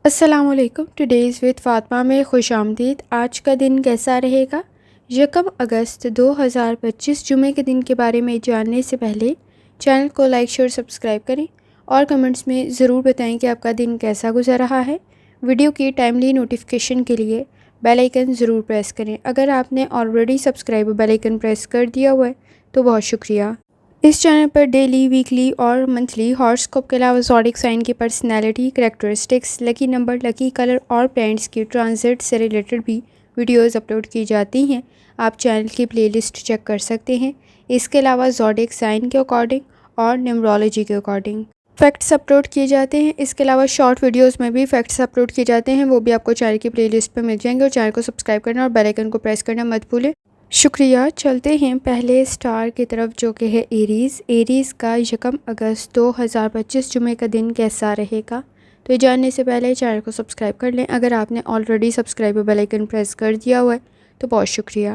السلام علیکم. Today's with Fatima میں خوش آمدید. آج کا دن کیسا رہے گا؟ 1 اگست 2025 جمعے کے دن کے بارے میں جاننے سے پہلے چینل کو لائک شیئر سبسکرائب کریں اور کمنٹس میں ضرور بتائیں کہ آپ کا دن کیسا گزر رہا ہے. ویڈیو کی ٹائملی نوٹیفیکیشن کے لیے بیل آئیکن ضرور پریس کریں. اگر آپ نے already subscribe bell icon press کر دیا ہوا ہے تو بہت شکریہ. اس چینل پر ڈیلی، ویکلی اور منتھلی ہاراسکوپ کے علاوہ زوڈیک سائن کی personality, characteristics, lucky number, lucky colour اور پلانٹس کی ٹرانزٹ سے ریلیٹڈ بھی ویڈیوز اپلوڈ کی جاتی ہیں. آپ چینل کی پلے لسٹ چیک کر سکتے ہیں. اس کے علاوہ زوڈیک سائن کے اکارڈنگ اور نیمرولوجی کے اکارڈنگ فیکٹس اپلوڈ کیے جاتے ہیں. اس کے علاوہ شارٹ ویڈیوز میں بھی فیکٹس اپلوڈ کیے جاتے ہیں، وہ بھی آپ کو چینل کی پلے لسٹ پہ مل جائیں گے. اور چینل کو سبسکرائب کرنا اور بیل آئیکن کو پریس کرنا مت بھولیں. شکریہ. چلتے ہیں پہلے سٹار کی طرف جو کہ ہے ایریز. ایریز کا 1 اگست 2025 جمعے کا دن کیسا رہے گا؟ تو یہ جاننے سے پہلے چینل کو سبسکرائب کر لیں. اگر آپ نے already subscribe bell icon press کر دیا ہوا ہے تو بہت شکریہ.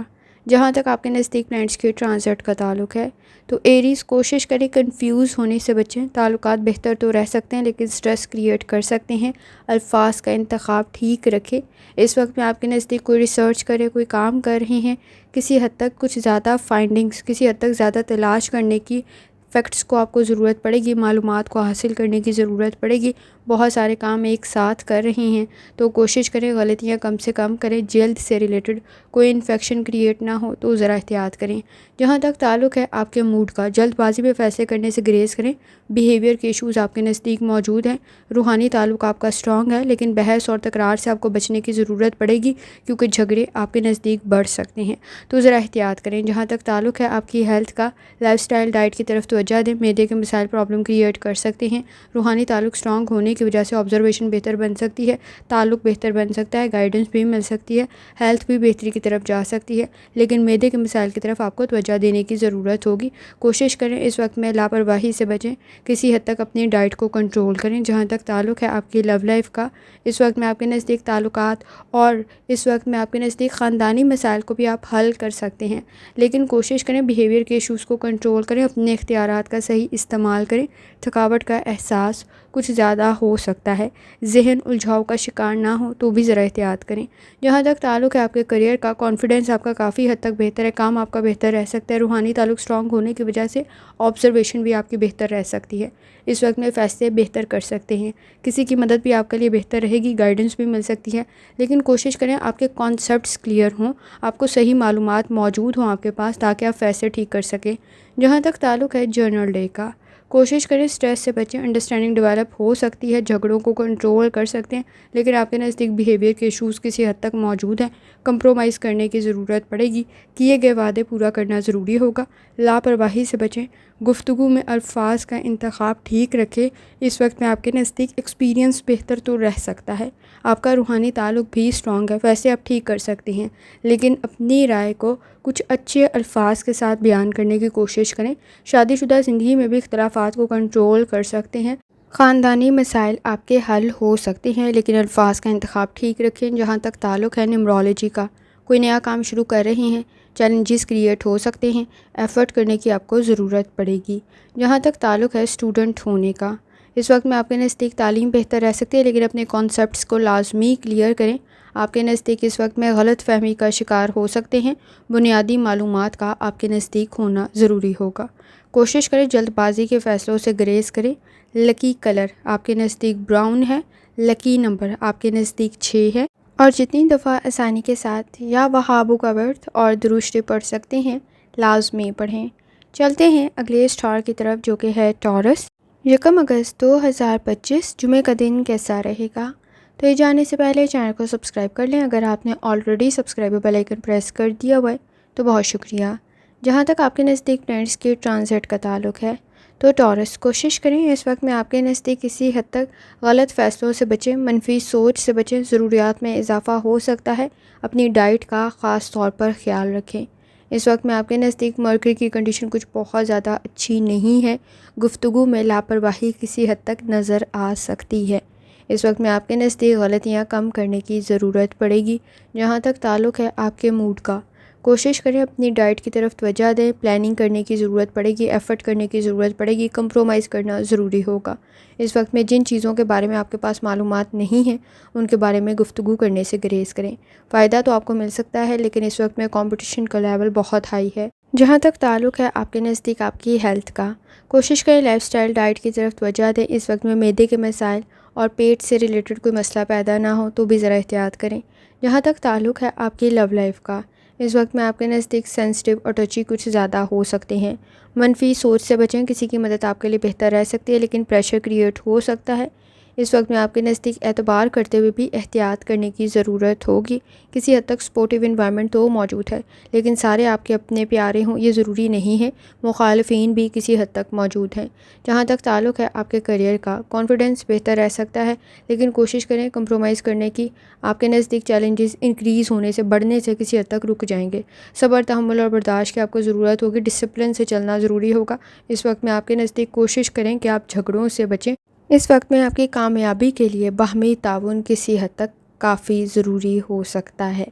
جہاں تک آپ کے نزدیک پلانٹس کے ٹرانزٹ کا تعلق ہے تو ایریز کوشش کریں کنفیوز ہونے سے بچیں. تعلقات بہتر تو رہ سکتے ہیں لیکن سٹریس کریٹ کر سکتے ہیں. الفاظ کا انتخاب ٹھیک رکھیں. اس وقت میں آپ کے نزدیک کوئی ریسرچ کرے، کوئی کام کر رہے ہیں، کسی حد تک کچھ زیادہ فائنڈنگز، کسی حد تک زیادہ تلاش کرنے کی، فیکٹس کو آپ کو ضرورت پڑے گی، معلومات کو حاصل کرنے کی ضرورت پڑے گی. بہت سارے کام ایک ساتھ کر رہے ہیں تو کوشش کریں غلطیاں کم سے کم کریں. جلد سے ریلیٹڈ کوئی انفیکشن کریٹ نہ ہو تو ذرا احتیاط کریں. جہاں تک تعلق ہے آپ کے موڈ کا، جلد بازی میں فیصلے کرنے سے گریز کریں. بیہیویئر کے ایشوز آپ کے نزدیک موجود ہیں. روحانی تعلق آپ کا اسٹرانگ ہے لیکن بحث اور تکرار سے آپ کو بچنے کی ضرورت پڑے گی کیونکہ جھگڑے آپ کے نزدیک بڑھ سکتے ہیں تو ذرا احتیاط کریں. جہاں تک تعلق ہے آپ کی ہیلتھ کا، لائف سٹائل، ڈائٹ کی طرف توجہ دیں. معدے کے مسائل پرابلم کریٹ کر سکتے ہیں. روحانی تعلق اسٹرانگ ہونے کی وجہ سے آبزرویشن بہتر بن سکتی ہے، تعلق بہتر بن سکتا ہے، گائیڈنس بھی مل سکتی ہے، ہیلتھ بھی بہتری کی طرف جا سکتی ہے. لیکن معدے کے مسائل کی طرف آپ کو توجہ دینے کی ضرورت ہوگی. کوشش کریں اس وقت میں لاپرواہی سے بچیں، کسی حد تک اپنی ڈائٹ کو کنٹرول کریں. جہاں تک تعلق ہے آپ کی لو لائف کا، اس وقت میں آپ کے نزدیک تعلقات اور اس وقت میں آپ کے نزدیک خاندانی مسائل کو بھی آپ حل کر سکتے ہیں. لیکن کوشش کریں بیہیویئر کے ایشوز کو کنٹرول کریں، اپنے اختیارات کا صحیح استعمال کریں. تھکاوٹ کا احساس کچھ زیادہ ہو سکتا ہے، ذہن الجھاؤ کا شکار نہ ہو تو بھی ذرا احتیاط کریں. جہاں تک تعلق ہے آپ کے کریئر کا، کانفیڈنس آپ کا کافی حد تک بہتر ہے، کام آپ کا بہتر رہ سکتا ہے. روحانی تعلق اسٹرانگ ہونے کی وجہ سے آبزرویشن بھی آپ کی بہتر رہ سکتی ہے. اس وقت میں فیصلے بہتر کر سکتے ہیں، کسی کی مدد بھی آپ کے لیے بہتر رہے گی، گائیڈنس بھی مل سکتی ہے. لیکن کوشش کریں آپ کے کانسیپٹس کلیئر ہوں، آپ کو صحیح معلومات موجود ہوں آپ کے پاس تاکہ آپ فیصلے ٹھیک کر سکیں. جہاں تک تعلق ہے جرنل ڈے کا، کوشش کریں سٹریس سے بچیں. انڈرسٹینڈنگ ڈیولپ ہو سکتی ہے، جھگڑوں کو کنٹرول کر سکتے ہیں لیکن آپ کے نزدیک بیہیویئر کے ایشوز کسی حد تک موجود ہیں. کمپرومائز کرنے کی ضرورت پڑے گی، کیے گئے وعدے پورا کرنا ضروری ہوگا. لاپرواہی سے بچیں. گفتگو میں الفاظ کا انتخاب ٹھیک رکھیں. اس وقت میں آپ کے نزدیک ایکسپیرینس بہتر تو رہ سکتا ہے. آپ کا روحانی تعلق بھی اسٹرانگ ہے، ویسے آپ ٹھیک کر سکتے ہیں لیکن اپنی رائے کو کچھ اچھے الفاظ کے ساتھ بیان کرنے کی کوشش کریں. شادی شدہ زندگی میں بھی اختلافات کو کنٹرول کر سکتے ہیں. خاندانی مسائل آپ کے حل ہو سکتے ہیں لیکن الفاظ کا انتخاب ٹھیک رکھیں. جہاں تک تعلق ہے نیمرولوجی کا، کوئی نیا کام شروع کر رہے ہیں، چیلنجز کریٹ ہو سکتے ہیں، ایفرٹ کرنے کی آپ کو ضرورت پڑے گی. جہاں تک تعلق ہے اسٹوڈنٹ ہونے کا، اس وقت میں آپ کے نزدیک تعلیم بہتر رہ سکتی ہے لیکن اپنے کانسیپٹس کو لازمی کلیئر کریں. آپ کے نزدیک اس وقت میں غلط فہمی کا شکار ہو سکتے ہیں. بنیادی معلومات کا آپ کے نزدیک ہونا ضروری ہوگا. کوشش کریں جلد بازی کے فیصلوں سے گریز کریں. لکی کلر آپ کے نزدیک براؤن ہے. لکی نمبر آپ کے نزدیک 6 ہے. اور جتنی دفعہ آسانی کے ساتھ یا وہابو کا ورد اور درود پڑھ سکتے ہیں لازمی پڑھیں. چلتے ہیں اگلے سٹار کی طرف جو کہ ہے ٹورس. 1 اگست 2025 جمعے کا دن کیسا رہے گا؟ تو یہ جاننے سے پہلے چینل کو سبسکرائب کر لیں. اگر آپ نے already subscribe bell icon press کر دیا ہوا ہے تو بہت شکریہ. جہاں تک آپ کے نزدیک پلانٹس کے ٹرانزٹ کا تعلق ہے تو ٹورس کوشش کریں اس وقت میں آپ کے نزدیک کسی حد تک غلط فیصلوں سے بچیں، منفی سوچ سے بچیں. ضروریات میں اضافہ ہو سکتا ہے. اپنی ڈائٹ کا خاص طور پر خیال رکھیں. اس وقت میں آپ کے نزدیک مرکری کی کنڈیشن کچھ بہت زیادہ اچھی نہیں ہے. گفتگو میں لاپرواہی کسی حد تک نظر آ سکتی ہے. اس وقت میں آپ کے نزدیک غلطیاں کم کرنے کی ضرورت پڑے گی. جہاں تک تعلق ہے آپ کے موڈ کا، کوشش کریں اپنی ڈائٹ کی طرف توجہ دیں، پلاننگ کرنے کی ضرورت پڑے گی، ایفرٹ کرنے کی ضرورت پڑے گی، کمپرومائز کرنا ضروری ہوگا۔ اس وقت میں جن چیزوں کے بارے میں آپ کے پاس معلومات نہیں ہیں ان کے بارے میں گفتگو کرنے سے گریز کریں۔ فائدہ تو آپ کو مل سکتا ہے لیکن اس وقت میں کمپٹیشن کا لیول بہت ہائی ہے۔ جہاں تک تعلق ہے آپ کے نزدیک آپ کی ہیلتھ کا، کوشش کریں لائف سٹائل ڈائٹ کی طرف توجہ دیں۔ اس وقت میں معدے کے مسائل اور پیٹ سے ریلیٹڈ کوئی مسئلہ پیدا نہ ہو تو بھی ذرا احتیاط کریں۔ جہاں تک تعلق ہے آپ کی لو لائف کا، اس وقت میں آپ کے نزدیک سینسٹیو اور ٹچی کچھ زیادہ ہو سکتے ہیں۔ منفی سوچ سے بچیں، کسی کی مدد آپ کے لیے بہتر رہ سکتی ہے لیکن پریشر کریٹ ہو سکتا ہے۔ اس وقت میں آپ کے نزدیک اعتبار کرتے ہوئے بھی احتیاط کرنے کی ضرورت ہوگی۔ کسی حد تک سپورٹیو انوائرمنٹ تو موجود ہے لیکن سارے آپ کے اپنے پیارے ہوں یہ ضروری نہیں ہے، مخالفین بھی کسی حد تک موجود ہیں۔ جہاں تک تعلق ہے آپ کے کیریئر کا، کانفیڈنس بہتر رہ سکتا ہے لیکن کوشش کریں کمپرومائز کرنے کی۔ آپ کے نزدیک چیلنجز انکریز ہونے سے، بڑھنے سے کسی حد تک رک جائیں گے۔ صبر، تحمل اور برداشت کی آپ کو ضرورت ہوگی، ڈسپلن سے چلنا ضروری ہوگا۔ اس وقت میں آپ کے نزدیک کوشش کریں کہ آپ جھگڑوں سے بچیں۔ اس وقت میں آپ کی کامیابی کے لیے باہمی تعاون کسی حد تک کافی ضروری ہو سکتا ہے۔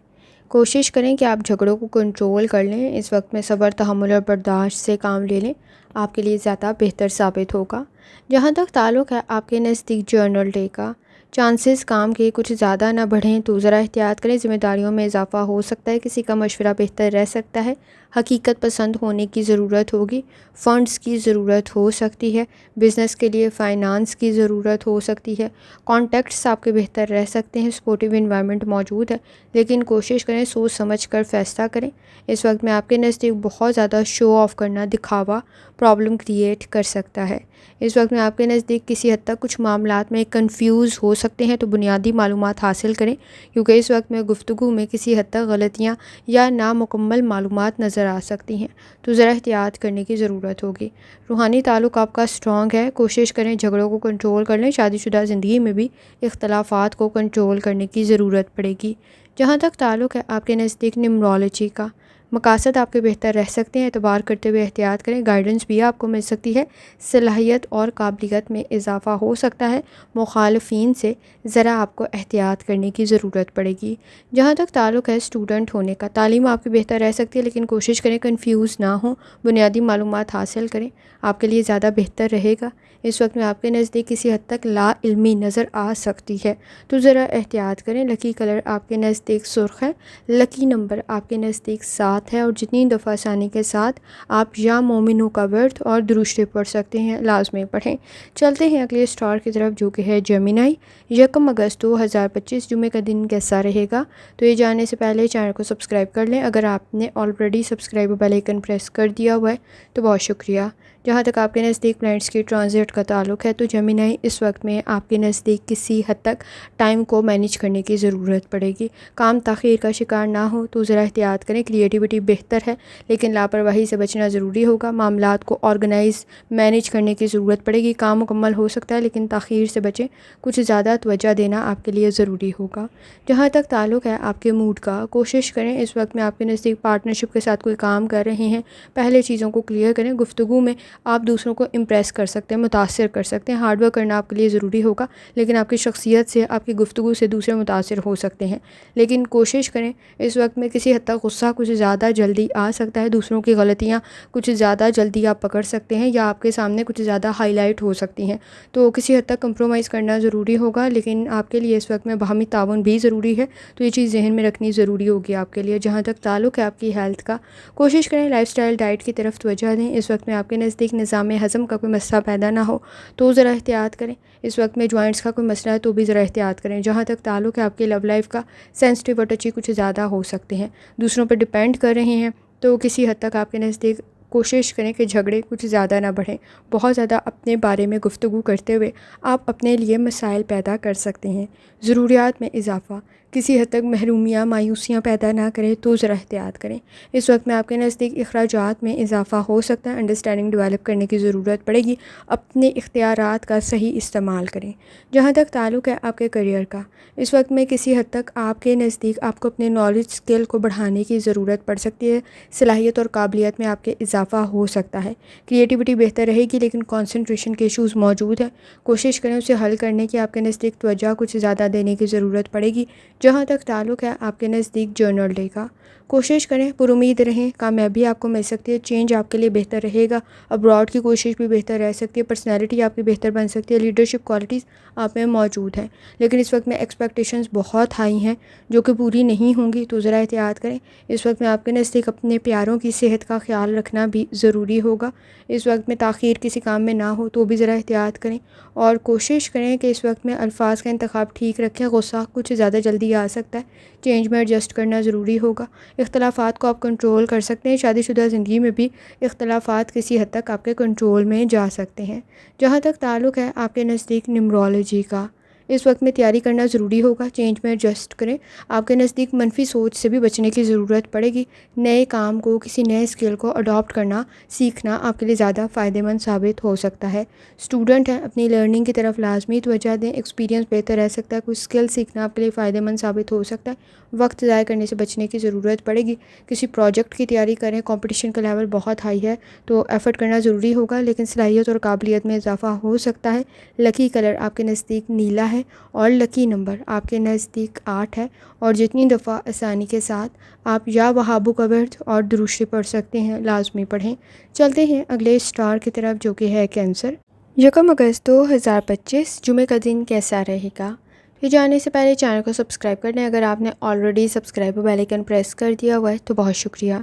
کوشش کریں کہ آپ جھگڑوں کو کنٹرول کر لیں۔ اس وقت میں صبر، تحمل اور برداشت سے کام لے لیں، آپ کے لیے زیادہ بہتر ثابت ہوگا۔ جہاں تک تعلق ہے آپ کے نزدیک جرنل ڈے کا، چانسز کام کے کچھ زیادہ نہ بڑھیں تو ذرا احتیاط کریں۔ ذمہ داریوں میں اضافہ ہو سکتا ہے، کسی کا مشورہ بہتر رہ سکتا ہے، حقیقت پسند ہونے کی ضرورت ہوگی، فنڈز کی ضرورت ہو سکتی ہے، بزنس کے لیے فائنانس کی ضرورت ہو سکتی ہے، کانٹیکٹس آپ کے بہتر رہ سکتے ہیں، سپورٹیو انوائرمنٹ موجود ہے لیکن کوشش کریں سوچ سمجھ کر فیصلہ کریں۔ اس وقت میں آپ کے نزدیک بہت زیادہ شو آف کرنا، دکھاوا پرابلم کریٹ کر سکتا ہے۔ اس وقت میں آپ کے نزدیک کسی حد تک کچھ معاملات میں کنفیوز ہو سکتے ہیں تو بنیادی معلومات حاصل کریں کیونکہ اس وقت میں گفتگو میں کسی حد تک غلطیاں یا نامکمل معلومات نظر آ سکتی ہیں تو ذرا احتیاط کرنے کی ضرورت ہوگی۔ روحانی تعلق آپ کا اسٹرانگ ہے، کوشش کریں جھگڑوں کو کنٹرول کر لیں۔ شادی شدہ زندگی میں بھی اختلافات کو کنٹرول کرنے کی ضرورت پڑے گی۔ جہاں تک تعلق ہے آپ کے نزدیک نیمرولوجی کا، مقاصد آپ کے بہتر رہ سکتے ہیں، اعتبار کرتے ہوئے احتیاط کریں۔ گائیڈنس بھی آپ کو مل سکتی ہے، صلاحیت اور قابلیت میں اضافہ ہو سکتا ہے، مخالفین سے ذرا آپ کو احتیاط کرنے کی ضرورت پڑے گی۔ جہاں تک تعلق ہے اسٹوڈنٹ ہونے کا، تعلیم آپ کی بہتر رہ سکتی ہے لیکن کوشش کریں کنفیوز نہ ہوں، بنیادی معلومات حاصل کریں، آپ کے لیے زیادہ بہتر رہے گا۔ اس وقت میں آپ کے نزدیک کسی حد تک لا علمی نظر آ سکتی ہے تو ذرا احتیاط کریں۔ لکی کلر آپ کے نزدیک سرخ ہے، لکی نمبر آپ کے نزدیک 7 ہے اور جتنی دفعہ ثانی کے ساتھ آپ یا مومنوں کا ورد اور درود شریف پڑھ سکتے ہیں لازمی پڑھیں۔ چلتے ہیں اگلے اسٹار کی طرف جو کہ ہے جیمینائی۔ 1 اگست 2025 جمعے کا دن کیسا رہے گا؟ تو یہ جاننے سے پہلے چینل کو سبسکرائب کر لیں۔ اگر آپ نے already subscribe bell icon press کر دیا ہوا ہے تو بہت شکریہ۔ جہاں تک آپ کے نزدیک پلانٹس کی ٹرانزٹ کا تعلق ہے تو جیمینائی اس وقت میں آپ کے نزدیک کسی حد تک ٹائم کو مینیج کرنے کی ضرورت پڑے گی، کام تاخیر کا شکار نہ ہو تو ذرا احتیاط کریں۔ کریٹیوٹی بہتر ہے لیکن لاپرواہی سے بچنا ضروری ہوگا، معاملات کو آرگنائز مینیج کرنے کی ضرورت پڑے گی، کام مکمل ہو سکتا ہے لیکن تاخیر سے بچیں، کچھ زیادہ توجہ دینا آپ کے لیے ضروری ہوگا۔ جہاں تک تعلق ہے آپ کے موڈ کا، کوشش کریں اس وقت میں آپ کے نزدیک پارٹنرشپ کے ساتھ کوئی کام کر رہے ہیں، پہلے چیزوں کو کلیئر کریں۔ گفتگو میں آپ دوسروں کو امپریس کر سکتے ہیں، متاثر کر سکتے ہیں، ہارڈ ورک کرنا آپ کے لیے ضروری ہوگا لیکن آپ کی شخصیت سے، آپ کی گفتگو سے دوسرے متاثر ہو سکتے ہیں لیکن کوشش کریں اس وقت میں کسی حد تک غصہ کچھ زیادہ جلدی آ سکتا ہے، دوسروں کی غلطیاں کچھ زیادہ جلدی آپ پکڑ سکتے ہیں یا آپ کے سامنے کچھ زیادہ ہائی لائٹ ہو سکتی ہیں تو کسی حد تک کمپرومائز کرنا ضروری ہوگا لیکن آپ کے لیے اس وقت میں باہمی تعاون بھی ضروری ہے تو یہ چیز ذہن میں رکھنی ضروری ہوگی آپ کے لیے۔ جہاں تک تعلق ہے آپ کی ہیلتھ کا، کوشش کریں لائف سٹائل ڈائٹ کی طرف توجہ دیں۔ اس وقت میں آپ کے نزدیک نظام ہضم کا کوئی مسئلہ پیدا نہ ہو تو ذرا احتیاط کریں۔ اس وقت میں جوائنٹس کا کوئی مسئلہ ہے تو بھی ذرا احتیاط کریں۔ جہاں تک تعلق ہے آپ کی لو لائف کا، سینسٹیو اور ٹچی کچھ زیادہ ہو سکتے ہیں، دوسروں پر ڈیپینڈ کر رہے ہیں تو کسی حد تک آپ کے نزدیک کوشش کریں کہ جھگڑے کچھ زیادہ نہ بڑھیں۔ بہت زیادہ اپنے بارے میں گفتگو کرتے ہوئے آپ اپنے لیے مسائل پیدا کر سکتے ہیں۔ ضروریات میں اضافہ کسی حد تک محرومیاں، مایوسیاں پیدا نہ کریں تو ذرا احتیاط کریں۔ اس وقت میں آپ کے نزدیک اخراجات میں اضافہ ہو سکتا ہے، انڈرسٹینڈنگ ڈیولپ کرنے کی ضرورت پڑے گی، اپنے اختیارات کا صحیح استعمال کریں۔ جہاں تک تعلق ہے آپ کے کیریئر کا، اس وقت میں کسی حد تک آپ کے نزدیک آپ کو اپنے نالج اسکل کو بڑھانے کی ضرورت پڑ سکتی ہے، صلاحیت اور قابلیت میں آپ کے اضافہ ہو سکتا ہے، کریٹیوٹی بہتر رہے گی لیکن کنسنٹریشن کے ایشوز موجود ہیں، کوشش کریں اسے حل کرنے کی، آپ کے نزدیک توجہ کچھ زیادہ دینے کی ضرورت پڑے گی۔ جہاں تک تعلق ہے آپ کے نزدیک جرنل ڈے کا، کوشش کریں، پر امید رہیں، کامیابی آپ کو مل سکتی ہے، چینج آپ کے لیے بہتر رہے گا، ابراڈ کی کوشش بھی بہتر رہ سکتی ہے، پرسنالٹی آپ کی بہتر بن سکتی ہے، لیڈرشپ کوالٹیز آپ میں موجود ہیں، لیکن اس وقت میں ایکسپیکٹیشنز بہت ہائی ہیں جو کہ پوری نہیں ہوں گی، تو ذرا احتیاط کریں۔ اس وقت میں آپ کے نزدیک اپنے پیاروں کی صحت کا خیال رکھنا بھی ضروری ہوگا، اس وقت میں تاخیر کسی کام میں نہ ہو تو بھی ذرا احتیاط کریں، اور کوشش کریں کہ اس وقت میں الفاظ کا انتخاب ٹھیک رکھیں، غصہ کچھ زیادہ جلدی آ سکتا ہے، چینج میں ایڈجسٹ کرنا ضروری ہوگا۔ اختلافات کو آپ کنٹرول کر سکتے ہیں، شادی شدہ زندگی میں بھی اختلافات کسی حد تک آپ کے کنٹرول میں جا سکتے ہیں۔ جہاں تک تعلق ہے آپ کے نزدیک نیمرولوجی کا، اس وقت میں تیاری کرنا ضروری ہوگا، چینج میں ایڈجسٹ کریں، آپ کے نزدیک منفی سوچ سے بھی بچنے کی ضرورت پڑے گی، نئے کام کو، کسی نئے اسکل کو اڈاپٹ کرنا سیکھنا آپ کے لیے زیادہ فائدہ مند ثابت ہو سکتا ہے۔ اسٹوڈنٹ ہیں، اپنی لرننگ کی طرف لازمی توجہ دیں، ایکسپیرینس بہتر رہ سکتا ہے، کوئی اسکل سیکھنا آپ کے لیے فائدہ مند ثابت ہو سکتا ہے، وقت ضائع کرنے سے بچنے کی ضرورت پڑے گی، کسی پروجیکٹ کی تیاری کریں، کمپٹیشن کا لیول بہت ہائی ہے تو ایفرٹ کرنا ضروری ہوگا، لیکن صلاحیت اور قابلیت میں اضافہ ہو سکتا ہے۔ لکی کلر آپ کے نزدیک نیلا ہے اور لکی نمبر آپ کے نزدیک 8 ہے، اور جتنی دفعہ آسانی کے ساتھ آپ یا وہابو کا ورد اور دروشی پڑھ سکتے ہیں لازمی پڑھیں۔ چلتے ہیں اگلے اسٹار کی طرف جو کہ ہے کینسر۔ 1 اگست 2025 جمعے کا دن کیسا رہے گا؟ یہ جاننے سے پہلے چینل کو سبسکرائب کر لیں، اگر آپ نے already subscribe bell icon press کر دیا ہوا ہے تو بہت شکریہ۔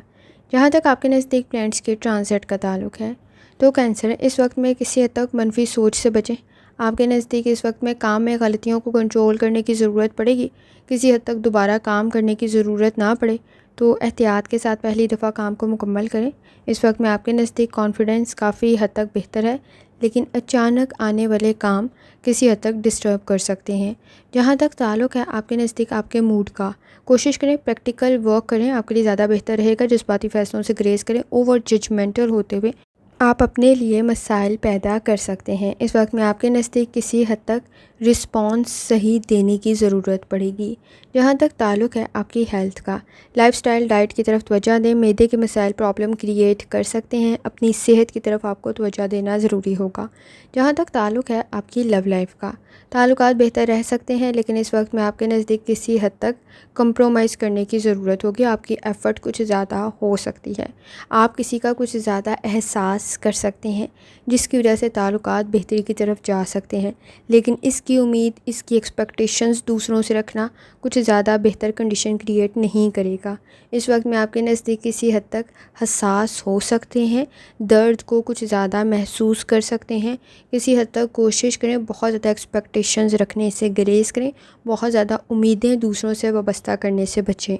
جہاں تک آپ کے نزدیک پلانٹس کے ٹرانزٹ کا تعلق ہے تو کینسر، اس وقت میں کسی حد تک منفی سوچ سے بچیں، آپ کے نزدیک اس وقت میں کام میں غلطیوں کو کنٹرول کرنے کی ضرورت پڑے گی، کسی حد تک دوبارہ کام کرنے کی ضرورت نہ پڑے تو احتیاط کے ساتھ پہلی دفعہ کام کو مکمل کریں۔ اس وقت میں آپ کے نزدیک کانفیڈنس کافی حد تک بہتر ہے، لیکن اچانک آنے والے کام کسی حد تک ڈسٹرب کر سکتے ہیں۔ جہاں تک تعلق ہے آپ کے نزدیک آپ کے موڈ کا، کوشش کریں پریکٹیکل ورک کریں، آپ کے لیے زیادہ بہتر رہے گا، جذباتی فیصلوں سے گریز کریں، اوور ججمنٹل ہوتے ہوئے آپ اپنے لیے مسائل پیدا کر سکتے ہیں۔ اس وقت میں آپ کے نزدیک کسی حد تک رسپانس صحیح دینے کی ضرورت پڑے گی۔ جہاں تک تعلق ہے آپ کی ہیلتھ کا، لائف سٹائل ڈائٹ کی طرف توجہ دیں، معدے کے مسائل پرابلم کریٹ کر سکتے ہیں، اپنی صحت کی طرف آپ کو توجہ دینا ضروری ہوگا۔ جہاں تک تعلق ہے آپ کی لو لائف کا، تعلقات بہتر رہ سکتے ہیں، لیکن اس وقت میں آپ کے نزدیک کسی حد تک کمپرومائز کرنے کی ضرورت ہوگی، آپ کی ایفرٹ کچھ زیادہ ہو سکتی ہے، آپ کسی کا کچھ زیادہ احساس کر سکتے ہیں جس کی وجہ سے تعلقات بہتری کی طرف جا سکتے ہیں، لیکن اس کی امید، اس کی ایکسپیکٹیشنز دوسروں سے رکھنا کچھ زیادہ بہتر کنڈیشن کریٹ نہیں کرے گا۔ اس وقت میں آپ کے نزدیک کسی حد تک حساس ہو سکتے ہیں، درد کو کچھ زیادہ محسوس کر سکتے ہیں، کسی حد تک کوشش کریں بہت زیادہ ایکسپیکٹیشنز رکھنے سے گریز کریں، بہت زیادہ امیدیں دوسروں سے وابستہ کرنے سے بچیں۔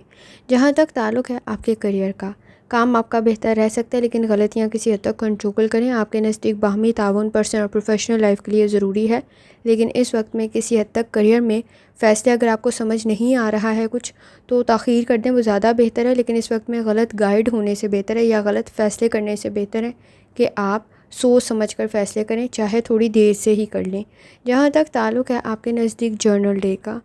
جہاں تک تعلق ہے آپ کے کریئر کا، کام آپ کا بہتر رہ سکتا ہے، لیکن غلطیاں کسی حد تک کنٹرول کریں، آپ کے نزدیک باہمی تعاون پرسنل اور پروفیشنل لائف کے لیے ضروری ہے، لیکن اس وقت میں کسی حد تک کریئر میں فیصلے اگر آپ کو سمجھ نہیں آ رہا ہے کچھ تو تاخیر کر دیں، وہ زیادہ بہتر ہے، لیکن اس وقت میں غلط گائیڈ ہونے سے بہتر ہے یا غلط فیصلے کرنے سے بہتر ہے کہ آپ سوچ سمجھ کر فیصلے کریں، چاہے تھوڑی دیر سے ہی کر لیں۔ جہاں تک تعلق ہے آپ کے نزدیک جرنل ڈے کا،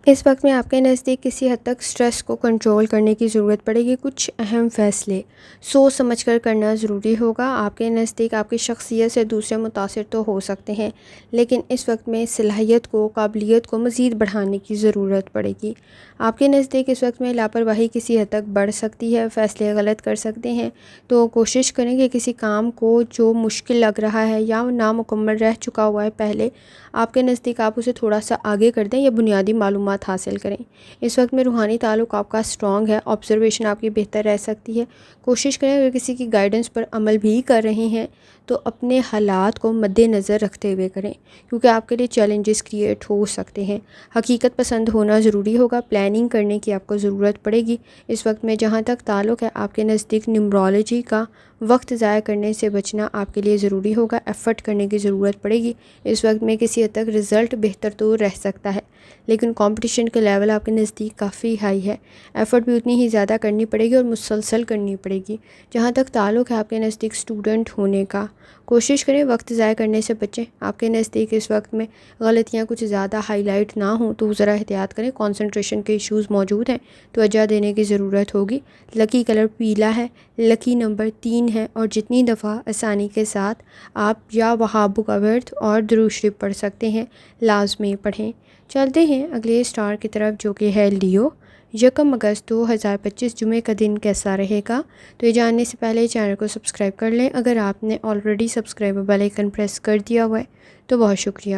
اس وقت میں آپ کے نزدیک کسی حد تک سٹریس کو کنٹرول کرنے کی ضرورت پڑے گی، کچھ اہم فیصلے سوچ سمجھ کر کرنا ضروری ہوگا، آپ کے نزدیک آپ کی شخصیت سے دوسرے متاثر تو ہو سکتے ہیں، لیکن اس وقت میں صلاحیت کو، قابلیت کو مزید بڑھانے کی ضرورت پڑے گی۔ آپ کے نزدیک اس وقت میں لاپرواہی کسی حد تک بڑھ سکتی ہے، فیصلے غلط کر سکتے ہیں، تو کوشش کریں کہ کسی کام کو جو مشکل لگ رہا ہے یا نامکمل رہ چکا ہوا ہے پہلے، آپ کے نزدیک آپ اسے تھوڑا سا آگے کر دیں یا بنیادی معلومات حاصل کریں۔ اس وقت میں روحانی تعلق آپ کا اسٹرانگ ہے، آبزرویشن آپ کی بہتر رہ سکتی ہے، کوشش کریں اگر کسی کی گائیڈنس پر عمل بھی کر رہے ہیں تو اپنے حالات کو مد نظر رکھتے ہوئے کریں، کیونکہ آپ کے لیے چیلنجز کریٹ ہو سکتے ہیں۔ حقیقت پسند ہونا ضروری ہوگا، پلاننگ کرنے کی آپ کو ضرورت پڑے گی۔ اس وقت میں جہاں تک تعلق ہے آپ کے نزدیک نیمرولوجی کا، وقت ضائع کرنے سے بچنا آپ کے لیے ضروری ہوگا، ایفرٹ کرنے کی ضرورت پڑے گی۔ اس وقت میں کسی حد تک رزلٹ بہتر تو رہ سکتا ہے، لیکن کمپٹیشن کا لیول آپ کے نزدیک کافی ہائی ہے، ایفرٹ بھی اتنی ہی زیادہ کرنی پڑے گی اور مسلسل کرنی پڑے گی۔ جہاں تک تعلق ہے آپ کے نزدیک اسٹوڈنٹ ہونے کا، کوشش کریں وقت ضائع کرنے سے بچیں، آپ کے نزدیک اس وقت میں غلطیاں کچھ زیادہ ہائی لائٹ نہ ہوں تو ذرا احتیاط کریں، کنسنٹریشن کے ایشوز موجود ہیں، توجہ دینے کی ضرورت ہوگی۔ لکی کلر پیلا ہے، لکی نمبر 3 ہے، اور جتنی دفعہ آسانی کے ساتھ آپ یا وہابو کا ورد اور درود شریف پڑھ سکتے ہیں لازمی پڑھیں۔ چلتے ہیں اگلے اسٹار کی طرف جو کہ ہے لیو۔ یکم اگست 2025 جمعے کا دن کیسا رہے گا؟ تو یہ جاننے سے پہلے چینل کو سبسکرائب کر لیں۔ اگر آپ نے already subscribe bell icon press کر دیا ہوا ہے تو بہت شکریہ۔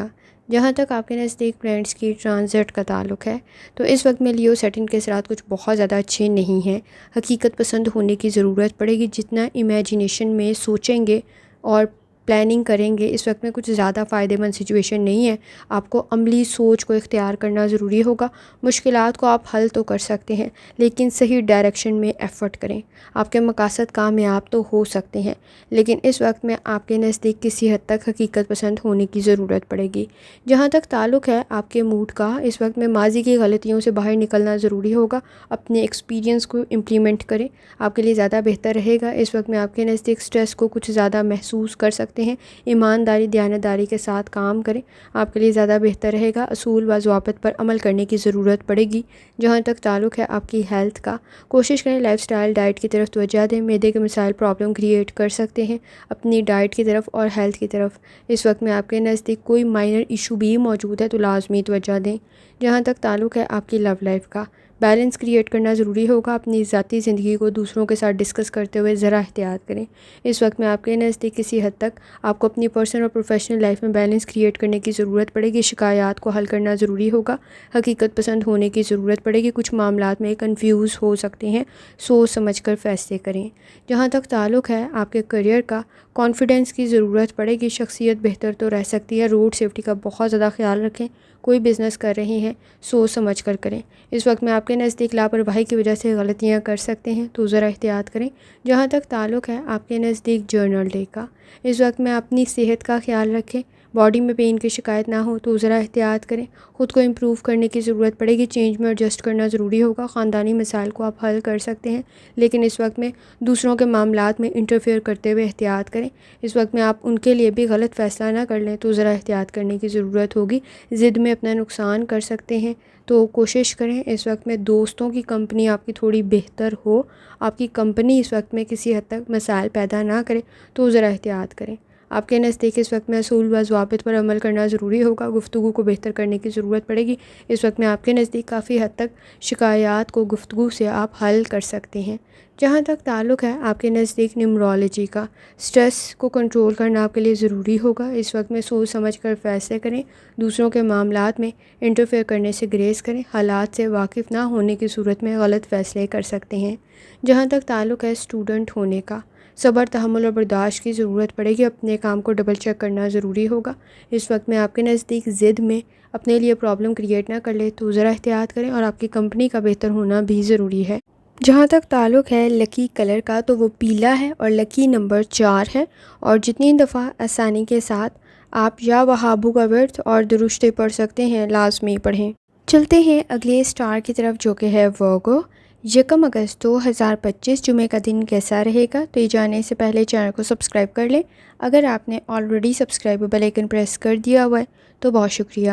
جہاں تک آپ کے نزدیک پلانٹس کی ٹرانزٹ کا تعلق ہے تو اس وقت میں لیو سیٹن کے اثرات کچھ بہت زیادہ اچھے نہیں ہیں۔ حقیقت پسند ہونے کی ضرورت پڑے گی۔ جتنا امیجینیشن میں سوچیں گے اور پلاننگ کریں گے، اس وقت میں کچھ زیادہ فائدہ مند سچویشن نہیں ہے۔ آپ کو عملی سوچ کو اختیار کرنا ضروری ہوگا۔ مشکلات کو آپ حل تو کر سکتے ہیں لیکن صحیح ڈائریکشن میں ایفرٹ کریں۔ آپ کے مقاصد کامیاب تو ہو سکتے ہیں لیکن اس وقت میں آپ کے نزدیک کسی حد تک حقیقت پسند ہونے کی ضرورت پڑے گی۔ جہاں تک تعلق ہے آپ کے موڈ کا، اس وقت میں ماضی کی غلطیوں سے باہر نکلنا ضروری ہوگا۔ اپنے ایکسپیرینس کو امپلیمنٹ کریں، آپ کے لیے زیادہ بہتر رہے گا۔ اس وقت میں آپ کے نزدیک سٹریس کو کچھ زیادہ محسوس کر سکتے ہیں۔ ایمانداری دیانتداری کے ساتھ کام کریں، آپ کے لیے زیادہ بہتر رہے گا۔ اصول و ضوابط پر عمل کرنے کی ضرورت پڑے گی۔ جہاں تک تعلق ہے آپ کی ہیلتھ کا، کوشش کریں لائف سٹائل ڈائٹ کی طرف توجہ دیں۔ معدے کے مسائل پرابلم کریٹ کر سکتے ہیں۔ اپنی ڈائٹ کی طرف اور ہیلتھ کی طرف اس وقت میں آپ کے نزدیک کوئی مائنر ایشو بھی موجود ہے تو لازمی توجہ دیں۔ جہاں تک تعلق ہے آپ کی لو لائف کا، بیلنس کریٹ کرنا ضروری ہوگا۔ اپنی ذاتی زندگی کو دوسروں کے ساتھ ڈسکس کرتے ہوئے ذرا احتیاط کریں۔ اس وقت میں آپ کے نزدیک کسی حد تک آپ کو اپنی پرسنل اور پروفیشنل لائف میں بیلنس کریٹ کرنے کی ضرورت پڑے گی۔ شکایات کو حل کرنا ضروری ہوگا۔ حقیقت پسند ہونے کی ضرورت پڑے گی۔ کچھ معاملات میں کنفیوز ہو سکتے ہیں، سوچ سمجھ کر فیصلے کریں۔ جہاں تک تعلق ہے آپ کے کیریئر کا، کانفیڈنس کی ضرورت پڑے گی۔ شخصیت بہتر تو رہ سکتی ہے۔ روڈ سیفٹی کا بہت زیادہ خیال رکھیں۔ کوئی بزنس کر رہے ہیں سوچ سمجھ کر کریں۔ اس وقت میں آپ کے نزدیک لاپرواہی کی وجہ سے غلطیاں کر سکتے ہیں تو ذرا احتیاط کریں۔ جہاں تک تعلق ہے آپ کے نزدیک جرنل ڈے کا، اس وقت میں اپنی صحت کا خیال رکھیں۔ باڈی میں پین کی شکایت نہ ہو تو ذرا احتیاط کریں۔ خود کو امپروو کرنے کی ضرورت پڑے گی۔ چینج میں ایڈجسٹ کرنا ضروری ہوگا۔ خاندانی مسائل کو آپ حل کر سکتے ہیں لیکن اس وقت میں دوسروں کے معاملات میں انٹرفیئر کرتے ہوئے احتیاط کریں۔ اس وقت میں آپ ان کے لیے بھی غلط فیصلہ نہ کر لیں تو ذرا احتیاط کرنے کی ضرورت ہوگی۔ ضد میں اپنا نقصان کر سکتے ہیں تو کوشش کریں اس وقت میں دوستوں کی کمپنی آپ کی تھوڑی بہتر ہو۔ آپ کی کمپنی اس وقت میں کسی حد تک مسائل پیدا نہ کرے تو ذرا احتیاط کریں۔ آپ کے نزدیک اس وقت میں اصول و ضوابط پر عمل کرنا ضروری ہوگا۔ گفتگو کو بہتر کرنے کی ضرورت پڑے گی۔ اس وقت میں آپ کے نزدیک کافی حد تک شکایات کو گفتگو سے آپ حل کر سکتے ہیں۔ جہاں تک تعلق ہے آپ کے نزدیک نیمرولوجی کا، سٹریس کو کنٹرول کرنا آپ کے لیے ضروری ہوگا۔ اس وقت میں سوچ سمجھ کر فیصلے کریں۔ دوسروں کے معاملات میں انٹرفیئر کرنے سے گریز کریں۔ حالات سے واقف نہ ہونے کی صورت میں غلط فیصلے کر سکتے ہیں۔ جہاں تک تعلق ہے اسٹوڈنٹ ہونے کا، صبر، تحمل اور برداشت کی ضرورت پڑے گی۔ اپنے کام کو ڈبل چیک کرنا ضروری ہوگا۔ اس وقت میں آپ کے نزدیک ضد میں اپنے لیے پرابلم کریٹ نہ کر لے تو ذرا احتیاط کریں اور آپ کی کمپنی کا بہتر ہونا بھی ضروری ہے۔ جہاں تک تعلق ہے لکی کلر کا تو وہ پیلا ہے اور لکی نمبر 4 ہے، اور جتنی دفعہ آسانی کے ساتھ آپ یا وہابو کا ورد اور درشتے پڑھ سکتے ہیں لازمی پڑھیں۔ چلتے ہیں اگلے سٹار کی طرف جو کہ ہے ورگو۔ یکم اگست 2025 جمعے کا دن کیسا رہے گا؟ تو یہ جاننے سے پہلے چینل کو سبسکرائب کر لیں۔ اگر آپ نے already subscribe bell icon press کر دیا ہوا ہے تو بہت شکریہ۔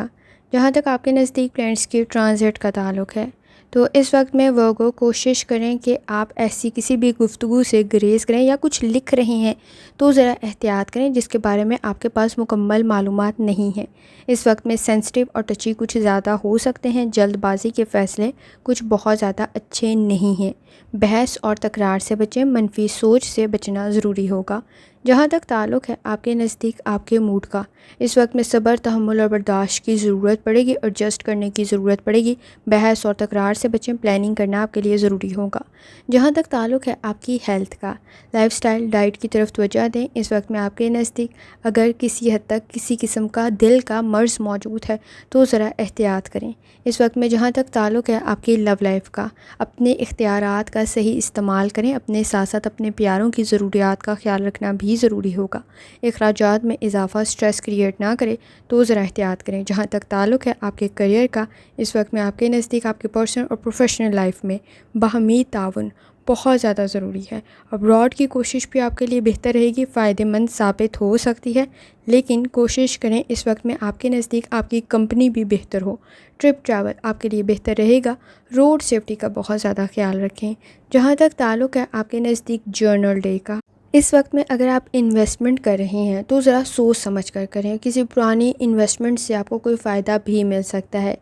جہاں تک آپ کے نزدیک پلانٹس کی ٹرانزٹ کا تعلق ہے تو اس وقت میں ورگو کوشش کریں کہ آپ ایسی کسی بھی گفتگو سے گریز کریں، یا کچھ لکھ رہے ہیں تو ذرا احتیاط کریں جس کے بارے میں آپ کے پاس مکمل معلومات نہیں ہیں۔ اس وقت میں سینسٹیو اور ٹچی کچھ زیادہ ہو سکتے ہیں۔ جلد بازی کے فیصلے کچھ بہت زیادہ اچھے نہیں ہیں۔ بحث اور تکرار سے بچیں۔ منفی سوچ سے بچنا ضروری ہوگا۔ جہاں تک تعلق ہے آپ کے نزدیک آپ کے موڈ کا، اس وقت میں صبر، تحمل اور برداشت کی ضرورت پڑے گی۔ ایڈجسٹ کرنے کی ضرورت پڑے گی۔ بحث اور تکرار سے بچیں۔ پلاننگ کرنا آپ کے لیے ضروری ہوگا۔ جہاں تک تعلق ہے آپ کی ہیلتھ کا، لائف سٹائل ڈائٹ کی طرف توجہ دیں۔ اس وقت میں آپ کے نزدیک اگر کسی حد تک کسی قسم کا دل کا مرض موجود ہے تو ذرا احتیاط کریں۔ اس وقت میں جہاں تک تعلق ہے آپ کی لو لائف کا، اپنے اختیارات کا صحیح استعمال کریں۔ اپنے ساتھ ساتھ اپنے پیاروں کی ضروریات کا خیال رکھنا بھی ضروری ہوگا۔ اخراجات میں اضافہ سٹریس کریٹ نہ کرے تو ذرا احتیاط کریں۔ جہاں تک تعلق ہے آپ کے کیریئر کا، اس وقت میں آپ کے نزدیک آپ کے پرسنل اور پروفیشنل لائف میں باہمی تعاون بہت زیادہ ضروری ہے۔ ابراڈ کی کوشش بھی آپ کے لیے بہتر رہے گی، فائدہ مند ثابت ہو سکتی ہے، لیکن کوشش کریں اس وقت میں آپ کے نزدیک آپ کی کمپنی بھی بہتر ہو۔ ٹرپ ٹریول آپ کے لیے بہتر رہے گا۔ روڈ سیفٹی کا بہت زیادہ خیال رکھیں۔ جہاں تک تعلق ہے آپ کے نزدیک جرنل ڈے کا، اس وقت میں اگر آپ انویسٹمنٹ کر رہے ہیں تو ذرا سوچ سمجھ کر کریں۔ کسی پرانی انویسٹمنٹ سے آپ کو کوئی فائدہ بھی مل سکتا ہے۔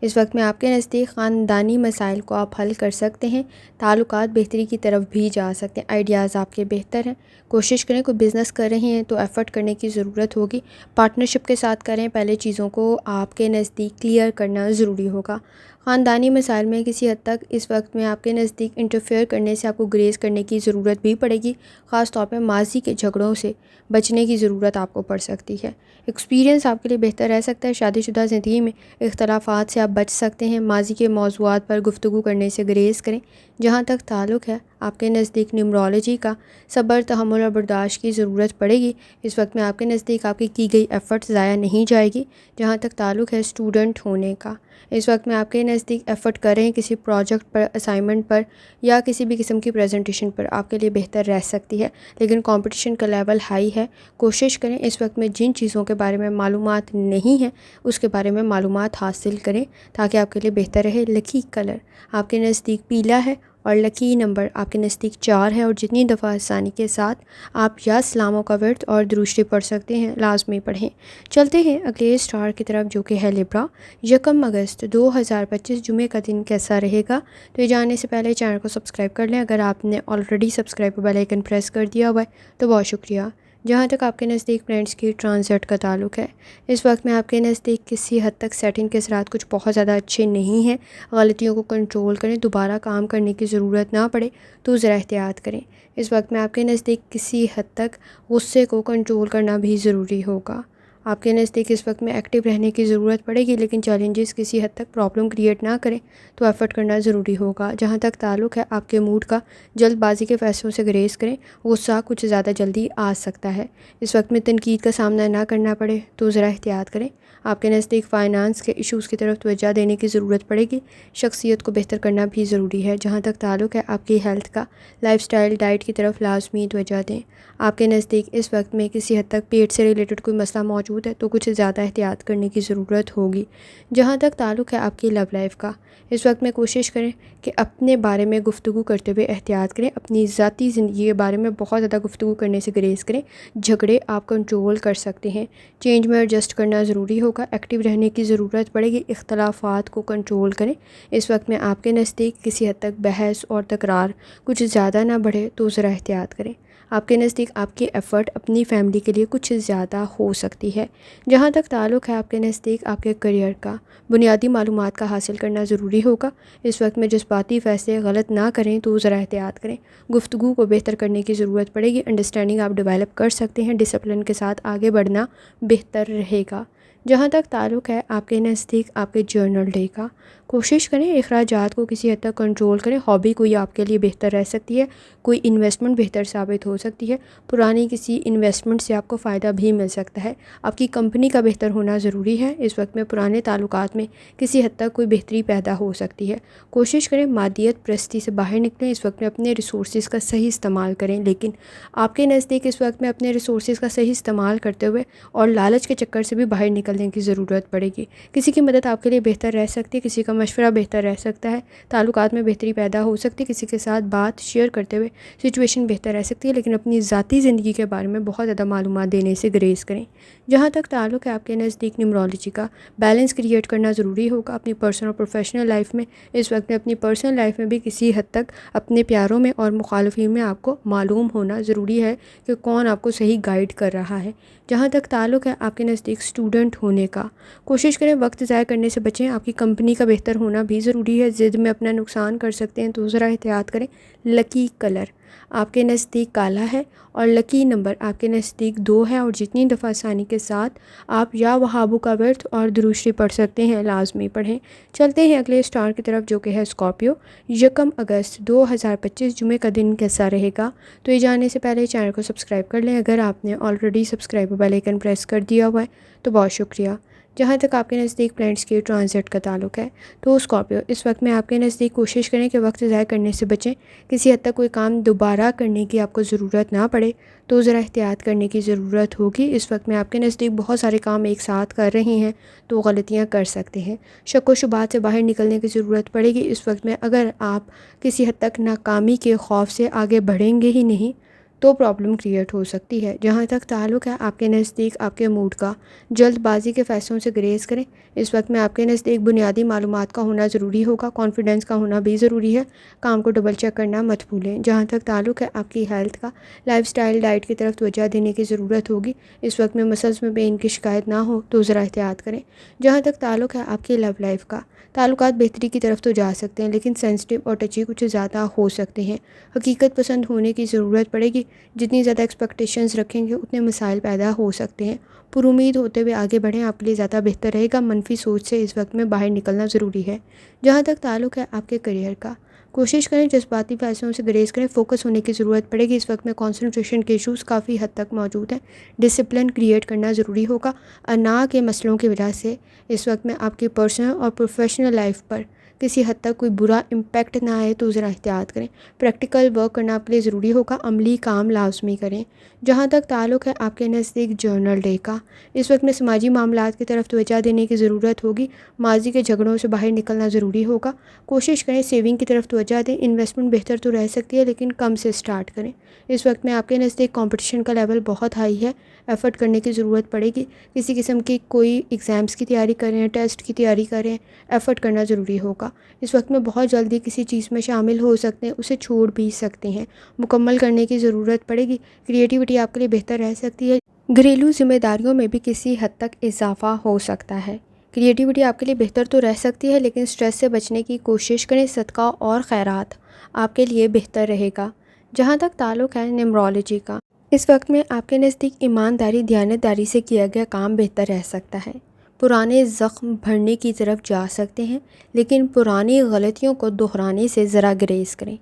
اس وقت میں آپ کے نزدیک خاندانی مسائل کو آپ حل کر سکتے ہیں، تعلقات بہتری کی طرف بھی جا سکتے ہیں، آئیڈیاز آپ کے بہتر ہیں۔ کوشش کریں، کوئی بزنس کر رہے ہیں تو ایفرٹ کرنے کی ضرورت ہوگی، پارٹنرشپ کے ساتھ کریں، پہلے چیزوں کو آپ کے نزدیک کلیئر کرنا ضروری ہوگا۔ خاندانی مسائل میں کسی حد تک اس وقت میں آپ کے نزدیک انٹرفیئر کرنے سے آپ کو گریز کرنے کی ضرورت بھی پڑے گی، خاص طور پہ ماضی کے جھگڑوں سے بچنے کی ضرورت آپ کو پڑ سکتی ہے۔ ایکسپیرینس آپ کے لیے بہتر رہ سکتا ہے، شادی شدہ زندگی میں اختلافات سے آپ بچ سکتے ہیں، ماضی کے موضوعات پر گفتگو کرنے سے گریز کریں۔ جہاں تک تعلق ہے آپ کے نزدیک نیومرولوجی کا، صبر، تحمل اور برداشت کی ضرورت پڑے گی۔ اس وقت میں آپ کے نزدیک آپ کی گئی ایفرٹ ضائع نہیں جائے گی۔ جہاں تک تعلق ہے اسٹوڈنٹ ہونے کا، اس وقت میں آپ کے نزدیک ایفرٹ کریں کسی پروجیکٹ پر، اسائنمنٹ پر یا کسی بھی قسم کی پریزنٹیشن پر آپ کے لیے بہتر رہ سکتی ہے، لیکن کمپٹیشن کا لیول ہائی ہے۔ کوشش کریں اس وقت میں جن چیزوں کے بارے میں معلومات نہیں ہیں اس کے بارے میں معلومات حاصل کریں تاکہ آپ کے لیے بہتر رہے۔ لکی کلر آپ کے نزدیک پیلا ہے اور لکی نمبر آپ کے نزدیک 4 ہے، اور جتنی دفعہ آسانی کے ساتھ آپ یا سلاموں کا ورد اور درود شریف پڑھ سکتے ہیں لازمی پڑھیں۔ چلتے ہیں اگلے اسٹار کی طرف جو کہ ہے لیبرا۔ 1 اگست 2025 جمعے کا دن کیسا رہے گا؟ تو یہ جاننے سے پہلے چینل کو سبسکرائب کر لیں، اگر آپ نے already subscribe bell icon press کر دیا ہوا ہے تو بہت شکریہ۔ جہاں تک آپ کے نزدیک پلانٹس کی ٹرانزٹ کا تعلق ہے، اس وقت میں آپ کے نزدیک کسی حد تک سیٹنگ کے اثرات کچھ بہت زیادہ اچھے نہیں ہیں۔ غلطیوں کو کنٹرول کریں، دوبارہ کام کرنے کی ضرورت نہ پڑے تو ذرا احتیاط کریں۔ اس وقت میں آپ کے نزدیک کسی حد تک غصے کو کنٹرول کرنا بھی ضروری ہوگا۔ آپ کے نزدیک اس وقت میں ایکٹیو رہنے کی ضرورت پڑے گی، لیکن چیلنجز کسی حد تک پرابلم کریٹ نہ کریں تو ایفرٹ کرنا ضروری ہوگا۔ جہاں تک تعلق ہے آپ کے موڈ کا، جلد بازی کے فیصلوں سے گریز کریں، غصہ کچھ زیادہ جلدی آ سکتا ہے۔ اس وقت میں تنقید کا سامنا نہ کرنا پڑے تو ذرا احتیاط کریں۔ آپ کے نزدیک فائنانس کے ایشوز کی طرف توجہ دینے کی ضرورت پڑے گی، شخصیت کو بہتر کرنا بھی ضروری ہے۔ جہاں تک تعلق ہے آپ کی ہیلتھ کا، لائف سٹائل، ڈائٹ کی طرف لازمی توجہ دیں۔ آپ کے نزدیک اس وقت میں کسی حد تک پیٹ سے ریلیٹڈ کوئی مسئلہ موجود ہے تو کچھ زیادہ احتیاط کرنے کی ضرورت ہوگی۔ جہاں تک تعلق ہے آپ کی لو لائف کا، اس وقت میں کوشش کریں کہ اپنے بارے میں گفتگو کرتے ہوئے احتیاط کریں، اپنی ذاتی زندگی کے بارے میں بہت زیادہ گفتگو کرنے سے گریز کریں۔ جھگڑے آپ کنٹرول کر سکتے ہیں، چینج میں ایڈجسٹ کرنا ضروری ہوگا، ایکٹیو رہنے کی ضرورت پڑے گی، اختلافات کو کنٹرول کریں۔ اس وقت میں آپ کے نزدیک کسی حد تک بحث اور تکرار کچھ زیادہ نہ بڑھے تو ذرا احتیاط کریں۔ آپ کے نزدیک آپ کی ایفرٹ اپنی فیملی کے لیے کچھ زیادہ ہو سکتی ہے۔ جہاں تک تعلق ہے آپ کے نزدیک آپ کے کریئر کا، بنیادی معلومات کا حاصل کرنا ضروری ہوگا۔ اس وقت میں جذباتی فیصلے غلط نہ کریں تو ذرا احتیاط کریں، گفتگو کو بہتر کرنے کی ضرورت پڑے گی، انڈرسٹینڈنگ آپ ڈیولپ کر سکتے ہیں، ڈسپلن کے ساتھ آگے بڑھنا بہتر رہے گا۔ جہاں تک تعلق ہے آپ کے نزدیک آپ کے جرنل ڈے کا، کوشش کریں اخراجات کو کسی حد تک کنٹرول کریں، ہابی کوئی آپ کے لیے بہتر رہ سکتی ہے، کوئی انویسٹمنٹ بہتر ثابت ہو سکتی ہے، پرانی کسی انویسٹمنٹ سے آپ کو فائدہ بھی مل سکتا ہے، آپ کی کمپنی کا بہتر ہونا ضروری ہے۔ اس وقت میں پرانے تعلقات میں کسی حد تک کوئی بہتری پیدا ہو سکتی ہے۔ کوشش کریں مادیت پرستی سے باہر نکلیں، اس وقت میں اپنے ریسورسز کا صحیح استعمال کریں، لیکن آپ کے نزدیک اس وقت میں اپنے ریسورسز کا صحیح استعمال کرتے ہوئے اور لالچ کے چکر سے بھی باہر نکلنے کی ضرورت پڑے گی۔ کسی کی مدد آپ کے لیے بہتر رہ سکتی ہے، کسی کا مشورہ بہتر رہ سکتا ہے، تعلقات میں بہتری پیدا ہو سکتی ہے، کسی کے ساتھ بات شیئر کرتے ہوئے سچویشن بہتر رہ سکتی ہے، لیکن اپنی ذاتی زندگی کے بارے میں بہت زیادہ معلومات دینے سے گریز کریں۔ جہاں تک تعلق ہے آپ کے نزدیک نیومرولوجی کا، بیلنس کریٹ کرنا ضروری ہوگا اپنی پرسنل اور پروفیشنل لائف میں۔ اس وقت میں اپنی پرسنل لائف میں بھی کسی حد تک اپنے پیاروں میں اور مخالفین میں آپ کو معلوم ہونا ضروری ہے کہ کون آپ کو صحیح گائیڈ کر رہا ہے۔ جہاں تک تعلق ہے آپ کے نزدیک اسٹوڈنٹ ہونے کا، کوشش کریں وقت ضائع کرنے سے بچیں، آپ کی کمپنی کا بہتر ہونا بھی ضروری ہے، ضد میں اپنا نقصان کر سکتے ہیں تو ذرا احتیاط کریں۔ لکی کلر آپ کے نزدیک کالا ہے اور لکی نمبر آپ کے نزدیک 2 ہے، اور جتنی دفعہ آسانی کے ساتھ آپ یا وہابو کا ورد اور درود شریف پڑھ سکتے ہیں لازمی پڑھیں۔ چلتے ہیں اگلے اسٹار کی طرف جو کہ ہے اسکارپیو۔ 1 اگست 2025 جمعے کا دن کیسا رہے گا؟ تو یہ جاننے سے پہلے چینل کو سبسکرائب کر لیں، اگر آپ نے already subscribe bell icon press کر دیا ہوا ہے تو بہت شکریہ۔ جہاں تک آپ کے نزدیک پلانٹس کی ٹرانزٹ کا تعلق ہے تو اسکارپیو، اس وقت میں آپ کے نزدیک کوشش کریں کہ وقت ضائع کرنے سے بچیں، کسی حد تک کوئی کام دوبارہ کرنے کی آپ کو ضرورت نہ پڑے تو ذرا احتیاط کرنے کی ضرورت ہوگی۔ اس وقت میں آپ کے نزدیک بہت سارے کام ایک ساتھ کر رہے ہیں تو غلطیاں کر سکتے ہیں، شک و شبہات سے باہر نکلنے کی ضرورت پڑے گی۔ اس وقت میں اگر آپ کسی حد تک ناکامی کے خوف سے آگے بڑھیں گے ہی نہیں تو پرابلم کریٹ ہو سکتی ہے۔ جہاں تک تعلق ہے آپ کے نزدیک آپ کے موڈ کا، جلد بازی کے فیصلوں سے گریز کریں۔ اس وقت میں آپ کے نزدیک بنیادی معلومات کا ہونا ضروری ہوگا، کانفیڈنس کا ہونا بھی ضروری ہے، کام کو ڈبل چیک کرنا مت بھولیں۔ جہاں تک تعلق ہے آپ کی ہیلتھ کا، لائف سٹائل ڈائٹ کی طرف توجہ دینے کی ضرورت ہوگی۔ اس وقت میں مسلز میں پین کی شکایت نہ ہو تو ذرا احتیاط کریں۔ جہاں تک تعلق ہے آپ کی لو لائف کا، تعلقات بہتری کی طرف تو جا سکتے ہیں لیکن سینسٹیو اور ٹچی کچھ زیادہ ہو سکتے ہیں۔ حقیقت پسند ہونے کی ضرورت پڑے گی، جتنی زیادہ ایکسپیکٹیشنز رکھیں گے اتنے مسائل پیدا ہو سکتے ہیں۔ پر امید ہوتے ہوئے آگے بڑھیں، آپ کے لیے زیادہ بہتر رہے گا۔ منفی سوچ سے اس وقت میں باہر نکلنا ضروری ہے۔ جہاں تک تعلق ہے آپ کے کیریئر کا، کوشش کریں جذباتی فیصلوں سے گریز کریں، فوکس ہونے کی ضرورت پڑے گی۔ اس وقت میں کنسنٹریشن کے ایشوز کافی حد تک موجود ہیں، ڈسپلن کریٹ کرنا ضروری ہوگا۔ انا کے مسئلوں کی وجہ سے اس وقت میں آپ کی پرسنل اور پروفیشنل لائف پر کسی حد تک کوئی برا امپیکٹ نہ آئے تو ذرا احتیاط کریں۔ پریکٹیکل ورک کرنا آپ کے لیے ضروری ہوگا، عملی کام لازمی کریں۔ جہاں تک تعلق ہے آپ کے نزدیک جرنل ڈے کا، اس وقت میں سماجی معاملات کی طرف توجہ دینے کی ضرورت ہوگی، ماضی کے جھگڑوں سے باہر نکلنا ضروری ہوگا۔ کوشش کریں سیونگ کی طرف توجہ دیں، انویسٹمنٹ بہتر تو رہ سکتی ہے لیکن کم سے سٹارٹ کریں۔ اس وقت میں آپ کے نزدیک کمپٹیشن کا لیول بہت ہائی ہے، ایفرٹ کرنے کی ضرورت پڑے گی۔ کسی قسم کی کوئی ایگزامز کی تیاری کریں، ٹیسٹ کی تیاری کریں، ایفرٹ کرنا ضروری ہوگا۔ اس وقت میں بہت جلدی کسی چیز میں شامل ہو سکتے ہیں، اسے چھوڑ بھی سکتے ہیں، مکمل کرنے کی ضرورت پڑے گی۔ کریٹیوٹی آپ کے لیے بہتر رہ سکتی ہے، گھریلو ذمہ داریوں میں بھی کسی حد تک اضافہ ہو سکتا ہے۔ کریٹیوٹی آپ کے لیے بہتر تو رہ سکتی ہے لیکن سٹریس سے بچنے کی کوشش کریں، صدقہ اور خیرات آپ کے لیے بہتر رہے گا۔ جہاں تک تعلق ہے نیمرولوجی کا، اس وقت میں آپ کے نزدیک ایمانداری، دیانتداری سے کیا گیا کام بہتر رہ سکتا ہے۔ پرانے زخم بھرنے کی طرف جا سکتے ہیں لیکن پرانی غلطیوں کو دہرانے سے ذرا گریز کریں۔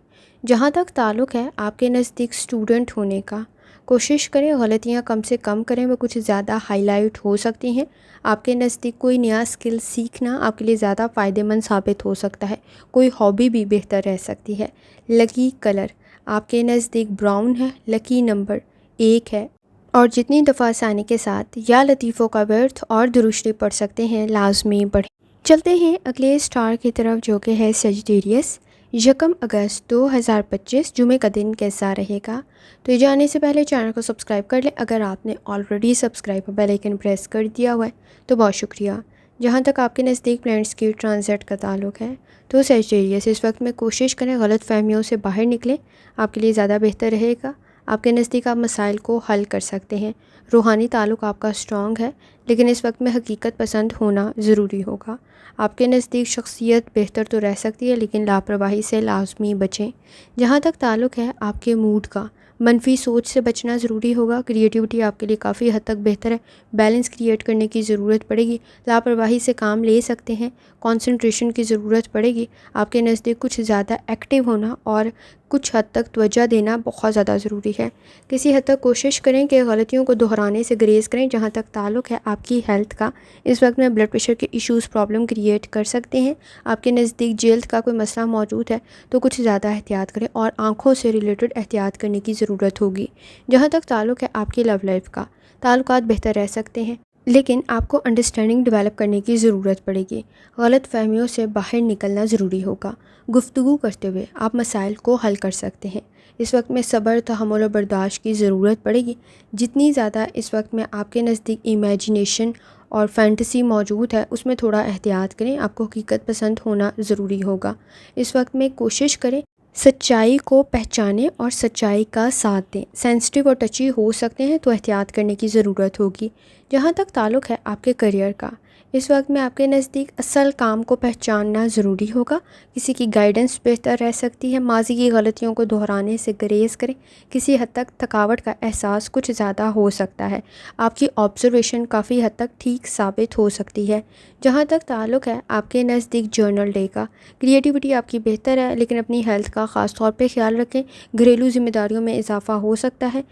جہاں تک تعلق ہے آپ کے نزدیک اسٹوڈنٹ ہونے کا، کوشش کریں غلطیاں کم سے کم کریں، وہ کچھ زیادہ ہائی لائٹ ہو سکتی ہیں۔ آپ کے نزدیک کوئی نیا اسکل سیکھنا آپ کے لیے زیادہ فائدہ مند ثابت ہو سکتا ہے، کوئی ہابی بھی بہتر رہ سکتی ہے۔ لکی کلر آپ کے نزدیک براؤن ہے، لکی نمبر 1 ہے، اور جتنی دفعہ آسانی کے ساتھ یا لطیفوں کا ورتھ اور درشتی پڑھ سکتے ہیں لازمی پڑھیں۔ چلتے ہیں اگلے سٹار کی طرف جو کہ ہے سیجیٹیریس۔ 1 اگست 2025 جمعے کا دن کیسا رہے گا؟ تو یہ جاننے سے پہلے چینل کو سبسکرائب کر لیں، اگر آپ نے already subscribe bell icon press کر دیا ہوا ہے تو بہت شکریہ۔ جہاں تک آپ کے نزدیک پلانٹس کی ٹرانزٹ کا تعلق ہے تو سیجیٹیریس اس وقت میں کوشش کریں غلط فہمیوں سے باہر نکلیں، آپ کے لیے زیادہ بہتر رہے گا۔ آپ کے نزدیک آپ مسائل کو حل کر سکتے ہیں، روحانی تعلق آپ کا اسٹرانگ ہے لیکن اس وقت میں حقیقت پسند ہونا ضروری ہوگا۔ آپ کے نزدیک شخصیت بہتر تو رہ سکتی ہے لیکن لاپرواہی سے لازمی بچیں۔ جہاں تک تعلق ہے آپ کے موڈ کا، منفی سوچ سے بچنا ضروری ہوگا۔ کریٹیوٹی آپ کے لیے کافی حد تک بہتر ہے، بیلنس کریٹ کرنے کی ضرورت پڑے گی، لاپرواہی سے کام لے سکتے ہیں، کنسنٹریشن کی ضرورت پڑے گی۔ آپ کے نزدیک کچھ زیادہ ایکٹیو ہونا اور کچھ حد تک توجہ دینا بہت زیادہ ضروری ہے۔ کسی حد تک کوشش کریں کہ غلطیوں کو دہرانے سے گریز کریں۔ جہاں تک تعلق ہے آپ کی ہیلتھ کا، اس وقت میں بلڈ پریشر کے ایشوز پرابلم کریٹ کر سکتے ہیں۔ آپ کے نزدیک جلد کا کوئی مسئلہ موجود ہے تو کچھ زیادہ احتیاط کریں اور آنکھوں سے ریلیٹڈ احتیاط کرنے کی ضرورت ہوگی۔ جہاں تک تعلق ہے آپ کی لو لائف کا، تعلقات بہتر رہ سکتے ہیں لیکن آپ کو انڈرسٹینڈنگ ڈیولپ کرنے کی ضرورت پڑے گی، غلط فہمیوں سے باہر نکلنا ضروری ہوگا۔ گفتگو کرتے ہوئے آپ مسائل کو حل کر سکتے ہیں۔ اس وقت میں صبر، تحمل اور برداشت کی ضرورت پڑے گی۔ جتنی زیادہ اس وقت میں آپ کے نزدیک امیجینیشن اور فینٹیسی موجود ہے اس میں تھوڑا احتیاط کریں، آپ کو حقیقت پسند ہونا ضروری ہوگا۔ اس وقت میں کوشش کریں سچائی کو پہچانیں اور سچائی کا ساتھ دیں۔ سینسٹیو اور ٹچی ہو سکتے ہیں تو احتیاط کرنے کی ضرورت ہوگی۔ جہاں تک تعلق ہے آپ کے کیریئر کا، اس وقت میں آپ کے نزدیک اصل کام کو پہچاننا ضروری ہوگا، کسی کی گائیڈنس بہتر رہ سکتی ہے، ماضی کی غلطیوں کو دہرانے سے گریز کریں۔ کسی حد تک تھکاوٹ کا احساس کچھ زیادہ ہو سکتا ہے، آپ کی آبزرویشن کافی حد تک ٹھیک ثابت ہو سکتی ہے۔ جہاں تک تعلق ہے آپ کے نزدیک جرنل ڈے کا، کریٹیوٹی آپ کی بہتر ہے لیکن اپنی ہیلتھ کا خاص طور پہ خیال رکھیں، گھریلو ذمہ داریوں میں اضافہ ہو سکتا ہے۔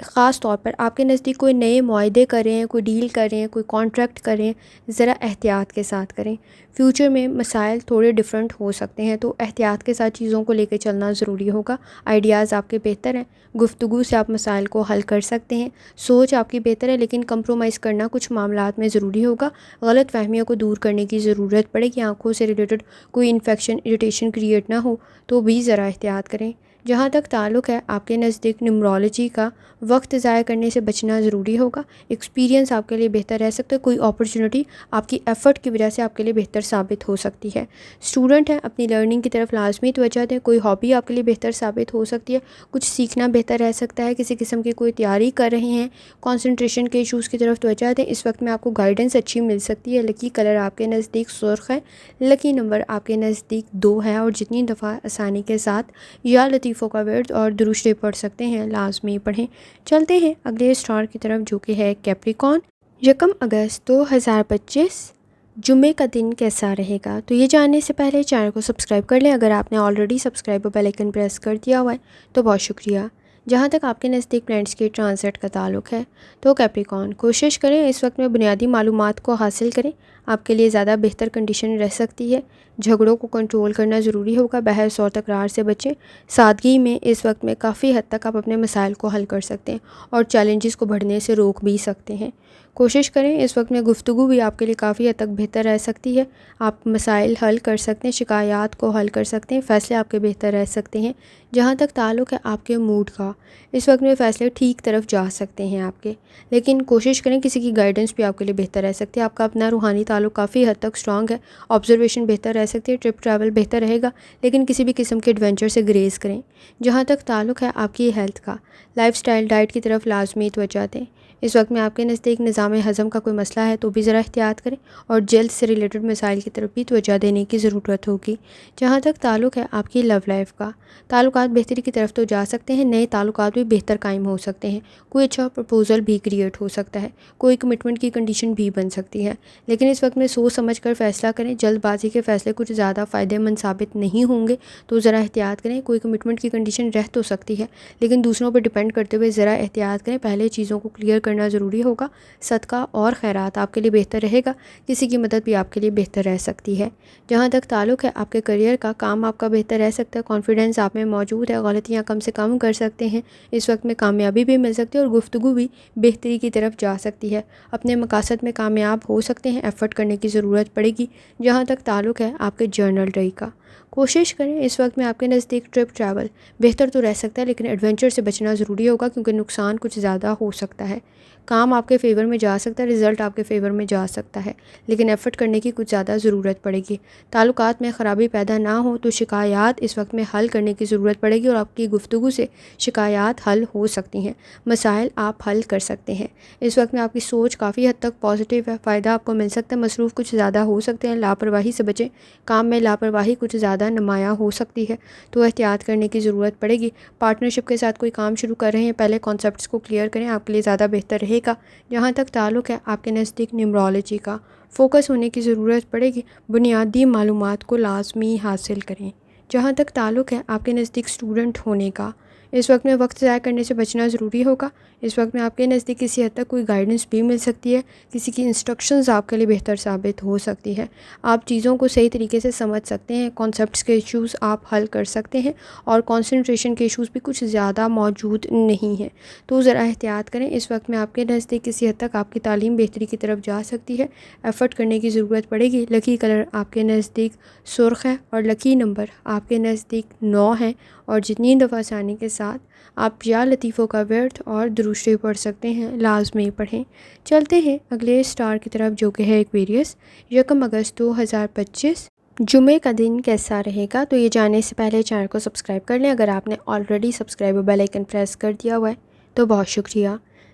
خاص طور پر آپ کے نزدیک کوئی نئے معاہدے کر رہے ہیں، کوئی ڈیل کر رہے ہیں، کوئی کانٹریکٹ کر رہے ہیں، ذرا احتیاط کے ساتھ کریں۔ فیوچر میں مسائل تھوڑے ڈیفرنٹ ہو سکتے ہیں تو احتیاط کے ساتھ چیزوں کو لے کے چلنا ضروری ہوگا۔ آئیڈیاز آپ کے بہتر ہیں، گفتگو سے آپ مسائل کو حل کر سکتے ہیں۔ سوچ آپ کی بہتر ہے لیکن کمپرومائز کرنا کچھ معاملات میں ضروری ہوگا۔ غلط فہمیوں کو دور کرنے کی ضرورت پڑے گی، آنکھوں سے ریلیٹڈ کوئی انفیکشن، اریٹیشن کریٹ نہ ہو تو بھی ذرا احتیاط کریں۔ جہاں تک تعلق ہے آپ کے نزدیک نیومرولوجی کا وقت ضائع کرنے سے بچنا ضروری ہوگا۔ ایکسپیرینس آپ کے لیے بہتر رہ سکتا ہے، کوئی اپرچونٹی آپ کی ایفرٹ کی وجہ سے آپ کے لیے بہتر ثابت ہو سکتی ہے۔ اسٹوڈنٹ ہیں، اپنی لرننگ کی طرف لازمی توجہ دیں، کوئی ہابی آپ کے لیے بہتر ثابت ہو سکتی ہے، کچھ سیکھنا بہتر رہ سکتا ہے، کسی قسم کی کوئی تیاری کر رہے ہیں، کنسنٹریشن کے ایشوز کی طرف توجہ دیں۔ اس وقت میں آپ کو گائیڈنس اچھی مل سکتی ہے۔ لکی کلر آپ کے نزدیک سرخ ہے، لکی نمبر آپ کے نزدیک 2 ہے، اور جتنی دفعہ آسانی کے ساتھ یا لطیفوں کا ورد اور درود شریف پڑھ سکتے ہیں لازمی پڑھیں۔ چلتے ہیں اگلے اسٹار کی طرف جو کہ ہے کیپریکون۔ 1 اگست 2025 جمعے کا دن کیسا رہے گا؟ تو یہ جاننے سے پہلے چینل کو سبسکرائب کر لیں۔ اگر آپ نے آلریڈی سبسکرائب اور بیل آئکن پریس کر دیا ہوا ہے تو بہت شکریہ۔ جہاں تک آپ کے نزدیک پلانٹس کے ٹرانزٹ کا تعلق ہے تو کیپریکون، کوشش کریں اس وقت میں بنیادی معلومات کو حاصل کریں، آپ کے لیے زیادہ بہتر کنڈیشن رہ سکتی ہے۔ جھگڑوں کو کنٹرول کرنا ضروری ہوگا، بحث اور تکرار سے بچیں۔ سادگی میں اس وقت میں کافی حد تک آپ اپنے مسائل کو حل کر سکتے ہیں اور چیلنجز کو بڑھنے سے روک بھی سکتے ہیں۔ کوشش کریں اس وقت میں گفتگو بھی آپ کے لیے کافی حد تک بہتر رہ سکتی ہے، آپ مسائل حل کر سکتے ہیں، شکایات کو حل کر سکتے ہیں، فیصلے آپ کے بہتر رہ سکتے ہیں۔ جہاں تک تعلق ہے آپ کے موڈ کا، اس وقت میں فیصلے ٹھیک طرف جا سکتے ہیں آپ کے، لیکن کوشش کریں کسی کی گائیڈنس بھی آپ کے لیے بہتر رہ سکتی ہے۔ آپ کا اپنا روحانی تعلق کافی حد تک اسٹرانگ ہے، آبزرویشن بہتر رہ سکتی ہے، ٹرپ ٹریول بہتر رہے گا، لیکن کسی بھی قسم کے ایڈونچر سے گریز کریں۔ جہاں تک تعلق ہے آپ کی ہیلتھ کا، لائف سٹائل ڈائٹ کی طرف لازمی توجہ دیں۔ اس وقت میں آپ کے نزدیک نظام ہضم کا کوئی مسئلہ ہے تو بھی ذرا احتیاط کریں، اور جلد سے ریلیٹڈ مسائل کی طرف بھی توجہ دینے کی ضرورت ہوگی۔ جہاں تک تعلق ہے آپ کی لو لائف کا، تعلقات بہتری کی طرف تو جا سکتے ہیں، نئے تعلقات بھی بہتر قائم ہو سکتے ہیں، کوئی اچھا پرپوزل بھی کریٹ ہو سکتا ہے، کوئی کمٹمنٹ کی کنڈیشن بھی بن سکتی ہے، لیکن اس وقت میں سوچ سمجھ کر فیصلہ کریں۔ جلد بازی کے فیصلے کچھ زیادہ فائدہ مند ثابت نہیں ہوں گے تو ذرا احتیاط کریں۔ کوئی کمٹمنٹ کی کنڈیشن رہ تو سکتی ہے، لیکن دوسروں پر ڈیپینڈ کرتے ہوئے ذرا احتیاط کریں، پہلے چیزوں کو کلیئر کرنا ضروری ہوگا۔ صدقہ اور خیرات آپ کے لیے بہتر رہے گا، کسی کی مدد بھی آپ کے لیے بہتر رہ سکتی ہے۔ جہاں تک تعلق ہے آپ کے کریئر کا، کام آپ کا بہتر رہ سکتا ہے، کانفیڈنس آپ میں موجود ہے، غلطیاں کم سے کم کر سکتے ہیں، اس وقت میں کامیابی بھی مل سکتی ہے اور گفتگو بھی بہتری کی طرف جا سکتی ہے، اپنے مقاصد میں کامیاب ہو سکتے ہیں، ایفرٹ کرنے کی ضرورت پڑے گی۔ جہاں تک تعلق ہے آپ کے جرنل ڈائری کا، کوشش کریں اس وقت میں آپ کے نزدیک ٹرپ ٹریول بہتر تو رہ سکتا ہے، لیکن ایڈونچر سے بچنا ضروری ہوگا کیونکہ نقصان کچھ زیادہ ہو سکتا ہے۔ کام آپ کے فیور میں جا سکتا ہے، رزلٹ آپ کے فیور میں جا سکتا ہے، لیکن ایفرٹ کرنے کی کچھ زیادہ ضرورت پڑے گی۔ تعلقات میں خرابی پیدا نہ ہو تو شکایات اس وقت میں حل کرنے کی ضرورت پڑے گی، اور آپ کی گفتگو سے شکایات حل ہو سکتی ہیں، مسائل آپ حل کر سکتے ہیں۔ اس وقت میں آپ کی سوچ کافی حد تک پازیٹیو ہے، فائدہ آپ کو مل سکتا ہے، مصروف کچھ زیادہ ہو سکتے ہیں، لاپرواہی سے بچیں، کام میں لاپرواہی کچھ زیادہ نمایاں ہو سکتی ہے تو احتیاط کرنے کی ضرورت پڑے گی۔ پارٹنرشپ کے ساتھ کوئی کام شروع کر رہے ہیں، پہلے کانسیپٹس کو کلیئر کریں، آپ کے لیے زیادہ بہتر رہے گا۔ جہاں تک تعلق ہے آپ کے نزدیک نیومرولوجی کا، فوکس ہونے کی ضرورت پڑے گی، بنیادی معلومات کو لازمی حاصل کریں۔ جہاں تک تعلق ہے آپ کے نزدیک اسٹوڈنٹ ہونے کا، اس وقت میں وقت ضائع کرنے سے بچنا ضروری ہوگا۔ اس وقت میں آپ کے نزدیک کسی حد تک کوئی گائیڈنس بھی مل سکتی ہے، کسی کی انسٹرکشنز آپ کے لیے بہتر ثابت ہو سکتی ہے، آپ چیزوں کو صحیح طریقے سے سمجھ سکتے ہیں، کانسیپٹس کے ایشوز آپ حل کر سکتے ہیں، اور کنسنٹریشن کے ایشوز بھی کچھ زیادہ موجود نہیں ہیں تو ذرا احتیاط کریں۔ اس وقت میں آپ کے نزدیک کسی حد تک آپ کی تعلیم بہتری کی طرف جا سکتی ہے، ایفرٹ کرنے کی ضرورت پڑے گی۔ لکی کلر آپ کے نزدیک سرخ ہے، اور لکی نمبر آپ کے نزدیک 9 ہے، اور جتنی دفعہ آسانی کے ساتھ آپ یا لطیفوں کا ورد اور درود شریف پڑھ سکتے ہیں لازمی پڑھیں۔ چلتے ہیں اگلے اسٹار کی طرف جو کہ ہے ایکویریس۔ 1 اگست 2025 جمعے کا دن کیسا رہے گا؟ تو یہ جاننے سے پہلے چینل کو سبسکرائب کر لیں، اگر آپ نے آلریڈی سبسکرائب اور بیل آئکن پریس کر دیا ہوا ہے تو بہت شکریہ۔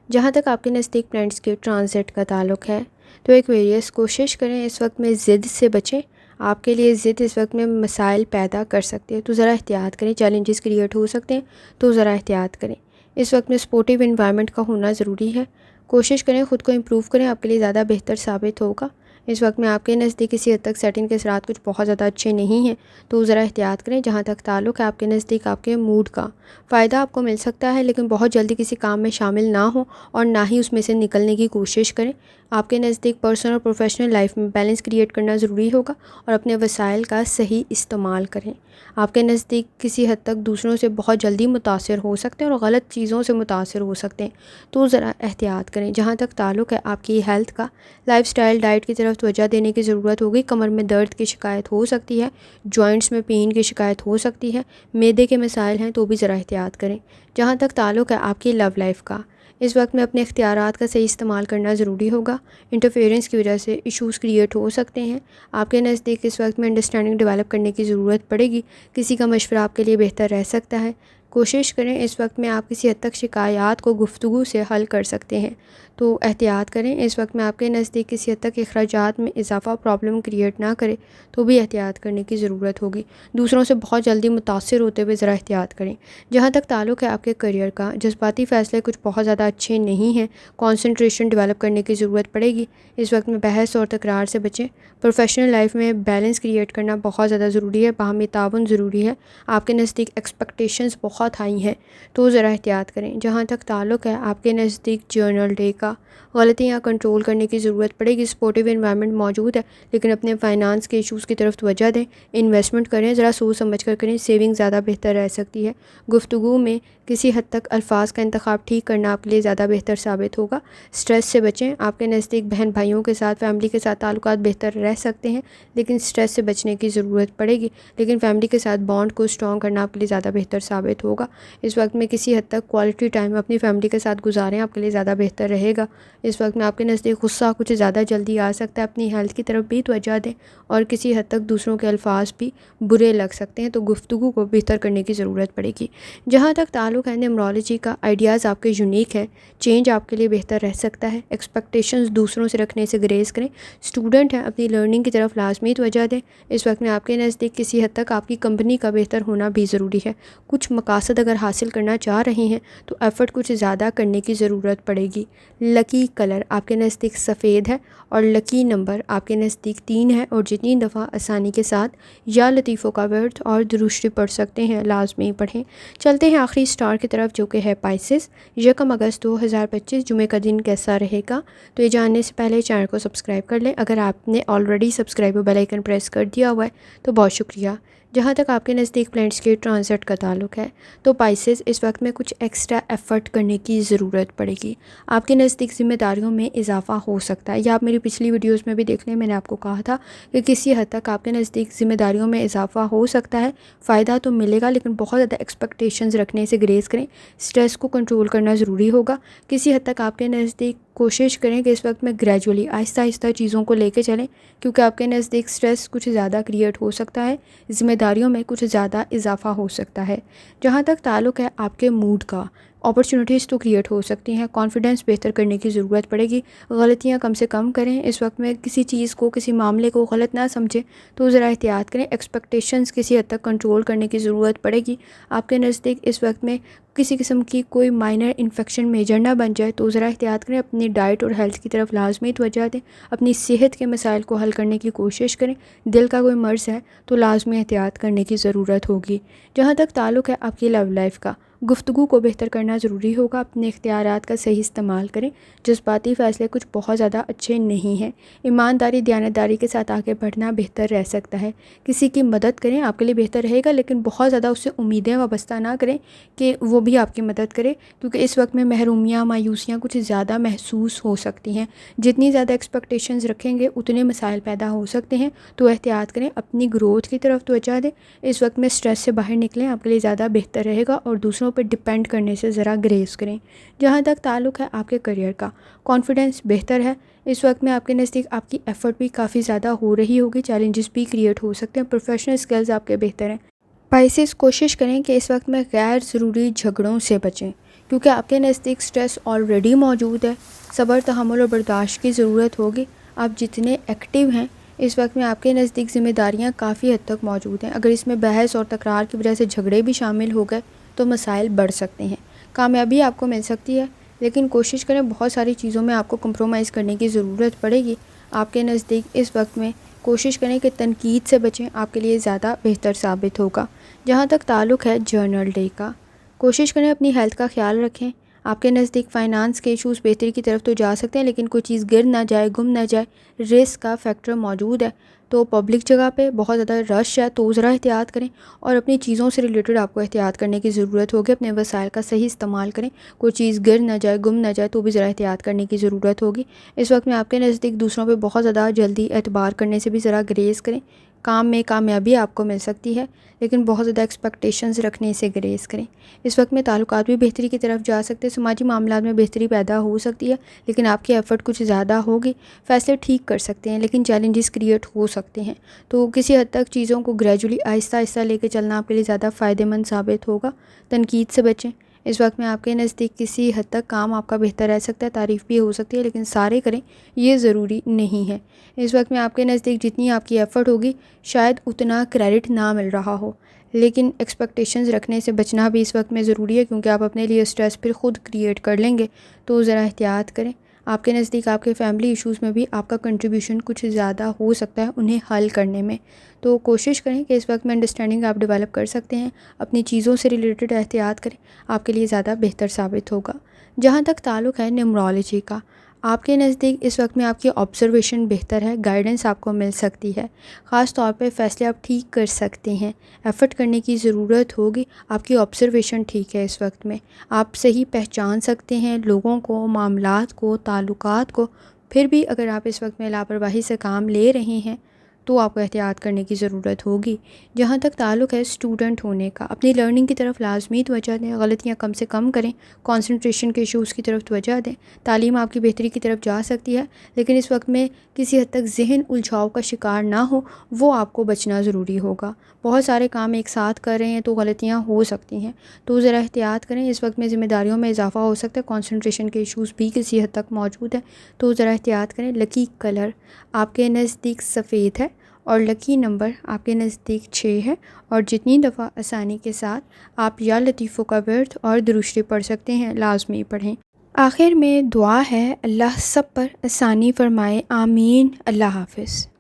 جہاں تک آپ کے نزدیک پلانٹس کے ٹرانزٹ کا تعلق ہے تو ایکویریس، کوشش کریں اس وقت میں ضد سے بچیں، آپ کے لیے ضد اس وقت میں مسائل پیدا کر سکتے ہیں تو ذرا احتیاط کریں، چیلنجز کریٹ ہو سکتے ہیں تو ذرا احتیاط کریں۔ اس وقت میں سپورٹیو انوائرمنٹ کا ہونا ضروری ہے، کوشش کریں خود کو امپروو کریں، آپ کے لیے زیادہ بہتر ثابت ہوگا۔ اس وقت میں آپ کے نزدیک کسی حد تک سیٹنگ کے اثرات کچھ بہت زیادہ اچھے نہیں ہیں تو ذرا احتیاط کریں۔ جہاں تک تعلق ہے آپ کے نزدیک آپ کے موڈ کا، فائدہ آپ کو مل سکتا ہے، لیکن بہت جلدی کسی کام میں شامل نہ ہوں اور نہ ہی اس میں سے نکلنے کی کوشش کریں۔ آپ کے نزدیک پرسنل اور پروفیشنل لائف میں بیلنس کریٹ کرنا ضروری ہوگا اور اپنے وسائل کا صحیح استعمال کریں۔ آپ کے نزدیک کسی حد تک دوسروں سے بہت جلدی متاثر ہو سکتے ہیں اور غلط چیزوں سے متاثر ہو سکتے ہیں، تو ذرا احتیاط کریں۔ جہاں تک تعلق ہے آپ کی ہیلتھ کا، لائف سٹائل ڈائٹ کی طرف توجہ دینے کی ضرورت ہوگی۔ کمر میں درد کی شکایت ہو سکتی ہے، جوائنٹس میں پین کی شکایت ہو سکتی ہے، معدے کے مسائل ہیں تو بھی ذرا احتیاط کریں۔ جہاں تک تعلق ہے آپ کی لو لائف کا، اس وقت میں اپنے اختیارات کا صحیح استعمال کرنا ضروری ہوگا۔ انٹرفیئرنس کی وجہ سے ایشوز کریٹ ہو سکتے ہیں۔ آپ کے نزدیک اس وقت میں انڈرسٹینڈنگ ڈیولپ کرنے کی ضرورت پڑے گی۔ کسی کا مشورہ آپ کے لیے بہتر رہ سکتا ہے۔ کوشش کریں اس وقت میں آپ کسی حد تک شکایات کو گفتگو سے حل کر سکتے ہیں، تو احتیاط کریں۔ اس وقت میں آپ کے نزدیک کسی حد تک اخراجات میں اضافہ پرابلم کریٹ نہ کرے تو بھی احتیاط کرنے کی ضرورت ہوگی۔ دوسروں سے بہت جلدی متاثر ہوتے ہوئے ذرا احتیاط کریں۔ جہاں تک تعلق ہے آپ کے کریئر کا، جذباتی فیصلے کچھ بہت زیادہ اچھے نہیں ہیں، کانسنٹریشن ڈیولپ کرنے کی ضرورت پڑے گی۔ اس وقت میں بحث اور تکرار سے بچیں۔ پروفیشنل لائف میں بیلنس کریٹ کرنا بہت زیادہ ضروری ہے، باہمی تعاون ضروری ہے۔ آپ کے نزدیک ایکسپیکٹیشنز بہت ہائی ہیں تو ذرا احتیاط کریں۔ جہاں تک تعلق ہے آپ کے نزدیک جرنل ڈے کا، غلطیاں کنٹرول کرنے کی ضرورت پڑے گی۔ سپورٹیو انوائرمنٹ موجود ہے لیکن اپنے فائنانس کے ایشوز کی طرف توجہ دیں۔ انویسٹمنٹ کریں، ذرا سوچ سمجھ کر کریں، سیونگ زیادہ بہتر رہ سکتی ہے۔ گفتگو میں کسی حد تک الفاظ کا انتخاب ٹھیک کرنا آپ کے لیے زیادہ بہتر ثابت ہوگا۔ سٹریس سے بچیں۔ آپ کے نزدیک بہن بھائیوں کے ساتھ، فیملی کے ساتھ تعلقات بہتر رہ سکتے ہیں لیکن سٹریس سے بچنے کی ضرورت پڑے گی۔ لیکن فیملی کے ساتھ بانڈ کو اسٹرانگ کرنا آپ کے لیے زیادہ بہتر ثابت ہوگا۔ اس وقت میں کسی حد تک کوالٹی ٹائم اپنی فیملی کے ساتھ گزاریں، آپ کے لیے زیادہ بہتر رہے گا۔ اس وقت میں آپ کے نزدیک غصہ کچھ زیادہ جلدی آ سکتا ہے، اپنی ہیلتھ کی طرف بھی توجہ دیں اور کسی حد تک دوسروں کے الفاظ بھی برے لگ سکتے ہیں تو گفتگو کو بہتر کرنے کی ضرورت پڑے گی۔ جہاں تک تعلق ہے نیومرولوجی کا، آئیڈیاز آپ کے یونیک ہیں، چینج آپ کے لیے بہتر رہ سکتا ہے۔ ایکسپیکٹیشنز دوسروں سے رکھنے سے گریز کریں۔ اسٹوڈنٹ ہیں، اپنی لرننگ کی طرف لازمی توجہ دیں۔ اس وقت میں آپ کے نزدیک کسی حد تک آپ کی کمپنی کا بہتر ہونا بھی ضروری ہے۔ کچھ مقاصد اگر حاصل کرنا چاہ رہے ہیں تو ایفرٹ کچھ زیادہ کرنے کی ضرورت پڑے گی۔ لکی کلر آپ کے نزدیک سفید ہے اور لکی نمبر آپ کے نزدیک 3 ہے، اور جتنی دفعہ آسانی کے ساتھ یا لطیفوں کا ورد اور درشتی پڑھ سکتے ہیں لازمی پڑھیں۔ چلتے ہیں آخری سٹار کی طرف جو کہ ہے پائسس۔ 1 اگست 2025 جمعے کا دن کیسا رہے گا؟ تو یہ جاننے سے پہلے چینل کو سبسکرائب کر لیں۔ اگر آپ نے already subscribe bell icon press کر دیا ہوا ہے تو بہت شکریہ۔ جہاں تک آپ کے نزدیک پلینٹس کے ٹرانزٹ کا تعلق ہے تو پائسس اس وقت میں کچھ ایکسٹرا ایفرٹ کرنے کی ضرورت پڑے گی۔ آپ کے نزدیک ذمہ داریوں میں اضافہ ہو سکتا ہے، یا آپ میری پچھلی ویڈیوز میں بھی دیکھ لیں، میں نے آپ کو کہا تھا کہ کسی حد تک آپ کے نزدیک ذمہ داریوں میں اضافہ ہو سکتا ہے۔ فائدہ تو ملے گا لیکن بہت زیادہ ایکسپیکٹیشنز رکھنے سے گریز کریں۔ سٹریس کو کنٹرول کرنا ضروری ہوگا۔ کسی حد تک آپ کے نزدیک کوشش کریں کہ اس وقت میں گریجولی آہستہ آہستہ چیزوں کو لے کے چلیں، کیونکہ آپ کے نزدیک سٹریس کچھ زیادہ کریٹ ہو سکتا ہے، ذمہ داریوں میں کچھ زیادہ اضافہ ہو سکتا ہے۔ جہاں تک تعلق ہے آپ کے موڈ کا، اپرچونیٹیز تو کریٹ ہو سکتی ہیں، کانفیڈنس بہتر کرنے کی ضرورت پڑے گی۔ غلطیاں کم سے کم کریں۔ اس وقت میں کسی چیز کو، کسی معاملے کو غلط نہ سمجھیں تو ذرا احتیاط کریں۔ ایکسپیکٹیشنز کسی حد تک کنٹرول کرنے کی ضرورت پڑے گی۔ آپ کے نزدیک اس وقت میں کسی قسم کی کوئی مائنر انفیکشن میجر نہ بن جائے تو ذرا احتیاط کریں۔ اپنی ڈائٹ اور ہیلتھ کی طرف لازمی توجہ دیں۔ اپنی صحت کے مسائل کو حل کرنے کی کوشش کریں۔ دل کا کوئی مرض ہے تو لازمی احتیاط کرنے کی ضرورت ہوگی۔ جہاں تک تعلق ہے آپ کی لو لائف کا، گفتگو کو بہتر کرنا ضروری ہوگا۔ اپنے اختیارات کا صحیح استعمال کریں۔ جذباتی فیصلے کچھ بہت زیادہ اچھے نہیں ہیں۔ ایمانداری، دیانتداری کے ساتھ آگے بڑھنا بہتر رہ سکتا ہے۔ کسی کی مدد کریں، آپ کے لیے بہتر رہے گا، لیکن بہت زیادہ اس سے امیدیں وابستہ نہ کریں کہ وہ بھی آپ کی مدد کرے، کیونکہ اس وقت میں محرومیاں، مایوسیاں کچھ زیادہ محسوس ہو سکتی ہیں۔ جتنی زیادہ ایکسپیکٹیشنز رکھیں گے اتنے مسائل پیدا ہو سکتے ہیں، تو احتیاط کریں۔ اپنی گروتھ کی طرف توجہ دیں۔ اس وقت میں سٹریس سے باہر نکلیں، آپ کے لیے زیادہ بہتر رہے گا، اور دوسروں پر ڈپینڈ کرنے سے ذرا گریز کریں۔ جہاں تک تعلق ہے آپ کے کریئر کا، کانفیڈنس بہتر ہے۔ اس وقت میں آپ کے نزدیک آپ کی ایفرٹ بھی کافی زیادہ ہو رہی ہوگی، چیلنجز بھی کریٹ ہو سکتے ہیں، پروفیشنل سکلز آپ کے بہتر ہیں۔ پائسس کوشش کریں کہ اس وقت میں غیر ضروری جھگڑوں سے بچیں، کیونکہ آپ کے نزدیک سٹریس آلریڈی موجود ہے۔ صبر، تحمل اور برداشت کی ضرورت ہوگی۔ آپ جتنے ایکٹیو ہیں اس وقت میں آپ کے نزدیک ذمہ داریاں کافی حد تک موجود ہیں۔ اگر اس میں بحث اور تکرار کی وجہ سے جھگڑے بھی شامل ہو گئے تو مسائل بڑھ سکتے ہیں۔ کامیابی آپ کو مل سکتی ہے لیکن کوشش کریں، بہت ساری چیزوں میں آپ کو کمپرومائز کرنے کی ضرورت پڑے گی۔ آپ کے نزدیک اس وقت میں کوشش کریں کہ تنقید سے بچیں، آپ کے لیے زیادہ بہتر ثابت ہوگا۔ جہاں تک تعلق ہے جرنل ڈے کا، کوشش کریں اپنی ہیلتھ کا خیال رکھیں۔ آپ کے نزدیک فائنانس کے ایشوز بہتری کی طرف تو جا سکتے ہیں، لیکن کوئی چیز گر نہ جائے، گم نہ جائے، رسک کا فیکٹر موجود ہے۔ تو پبلک جگہ پہ بہت زیادہ رش ہے تو ذرا احتیاط کریں، اور اپنی چیزوں سے ریلیٹڈ آپ کو احتیاط کرنے کی ضرورت ہوگی۔ اپنے وسائل کا صحیح استعمال کریں، کوئی چیز گر نہ جائے، گم نہ جائے، تو بھی ذرا احتیاط کرنے کی ضرورت ہوگی۔ اس وقت میں آپ کے نزدیک دوسروں پہ بہت زیادہ جلدی اعتبار کرنے سے بھی ذرا گریز کریں۔ کام میں کامیابی آپ کو مل سکتی ہے، لیکن بہت زیادہ ایکسپیکٹیشنز رکھنے سے گریز کریں۔ اس وقت میں تعلقات بھی بہتری کی طرف جا سکتے ہیں، سماجی معاملات میں بہتری پیدا ہو سکتی ہے، لیکن آپ کی ایفرٹ کچھ زیادہ ہوگی۔ فیصلے ٹھیک کر سکتے ہیں، لیکن چیلنجز کریٹ ہو سکتے ہیں، تو کسی حد تک چیزوں کو گریجولی آہستہ آہستہ لے کے چلنا آپ کے لیے زیادہ فائدہ مند ثابت ہوگا۔ تنقید سے بچیں۔ اس وقت میں آپ کے نزدیک کسی حد تک کام آپ کا بہتر رہ سکتا ہے، تعریف بھی ہو سکتی ہے، لیکن سارے کریں یہ ضروری نہیں ہے۔ اس وقت میں آپ کے نزدیک جتنی آپ کی ایفرٹ ہوگی شاید اتنا کریڈٹ نہ مل رہا ہو، لیکن ایکسپیکٹیشنز رکھنے سے بچنا بھی اس وقت میں ضروری ہے، کیونکہ آپ اپنے لیے سٹریس پھر خود کریٹ کر لیں گے، تو ذرا احتیاط کریں۔ آپ کے نزدیک آپ کے فیملی ایشوز میں بھی آپ کا کنٹریبیوشن کچھ زیادہ ہو سکتا ہے انہیں حل کرنے میں، تو کوشش کریں کہ اس وقت میں انڈرسٹینڈنگ آپ ڈیولپ کر سکتے ہیں۔ اپنی چیزوں سے ریلیٹڈ احتیاط کریں، آپ کے لیے زیادہ بہتر ثابت ہوگا۔ جہاں تک تعلق ہے نیومرولوجی کا، آپ کے نزدیک اس وقت میں آپ کی آبزرویشن بہتر ہے، گائیڈنس آپ کو مل سکتی ہے، خاص طور پہ فیصلے آپ ٹھیک کر سکتے ہیں۔ ایفرٹ کرنے کی ضرورت ہوگی، آپ کی آبزرویشن ٹھیک ہے، اس وقت میں آپ صحیح پہچان سکتے ہیں لوگوں کو، معاملات کو، تعلقات کو۔ پھر بھی اگر آپ اس وقت میں لاپرواہی سے کام لے رہے ہیں تو آپ کو احتیاط کرنے کی ضرورت ہوگی۔ جہاں تک تعلق ہے اسٹوڈنٹ ہونے کا، اپنی لرننگ کی طرف لازمی توجہ دیں، غلطیاں کم سے کم کریں، کنسنٹریشن کے ایشوز کی طرف توجہ دیں۔ تعلیم آپ کی بہتری کی طرف جا سکتی ہے، لیکن اس وقت میں کسی حد تک ذہن الجھاؤ کا شکار نہ ہو، وہ آپ کو بچنا ضروری ہوگا۔ بہت سارے کام ایک ساتھ کر رہے ہیں تو غلطیاں ہو سکتی ہیں، تو ذرا احتیاط کریں۔ اس وقت میں ذمہ داریوں میں اضافہ ہو سکتا ہے، کنسنٹریشن کے ایشوز بھی کسی حد تک موجود ہیں، تو ذرا احتیاط کریں۔ لکی کلر آپ کے نزدیک سفید ہے، اور لکی نمبر آپ کے نزدیک 6 ہے، اور جتنی دفعہ آسانی کے ساتھ آپ یا لطیفوں کا ورد اور درود شریف پڑھ سکتے ہیں لازمی پڑھیں۔ آخر میں دعا ہے، اللہ سب پر آسانی فرمائے، آمین۔ اللہ حافظ۔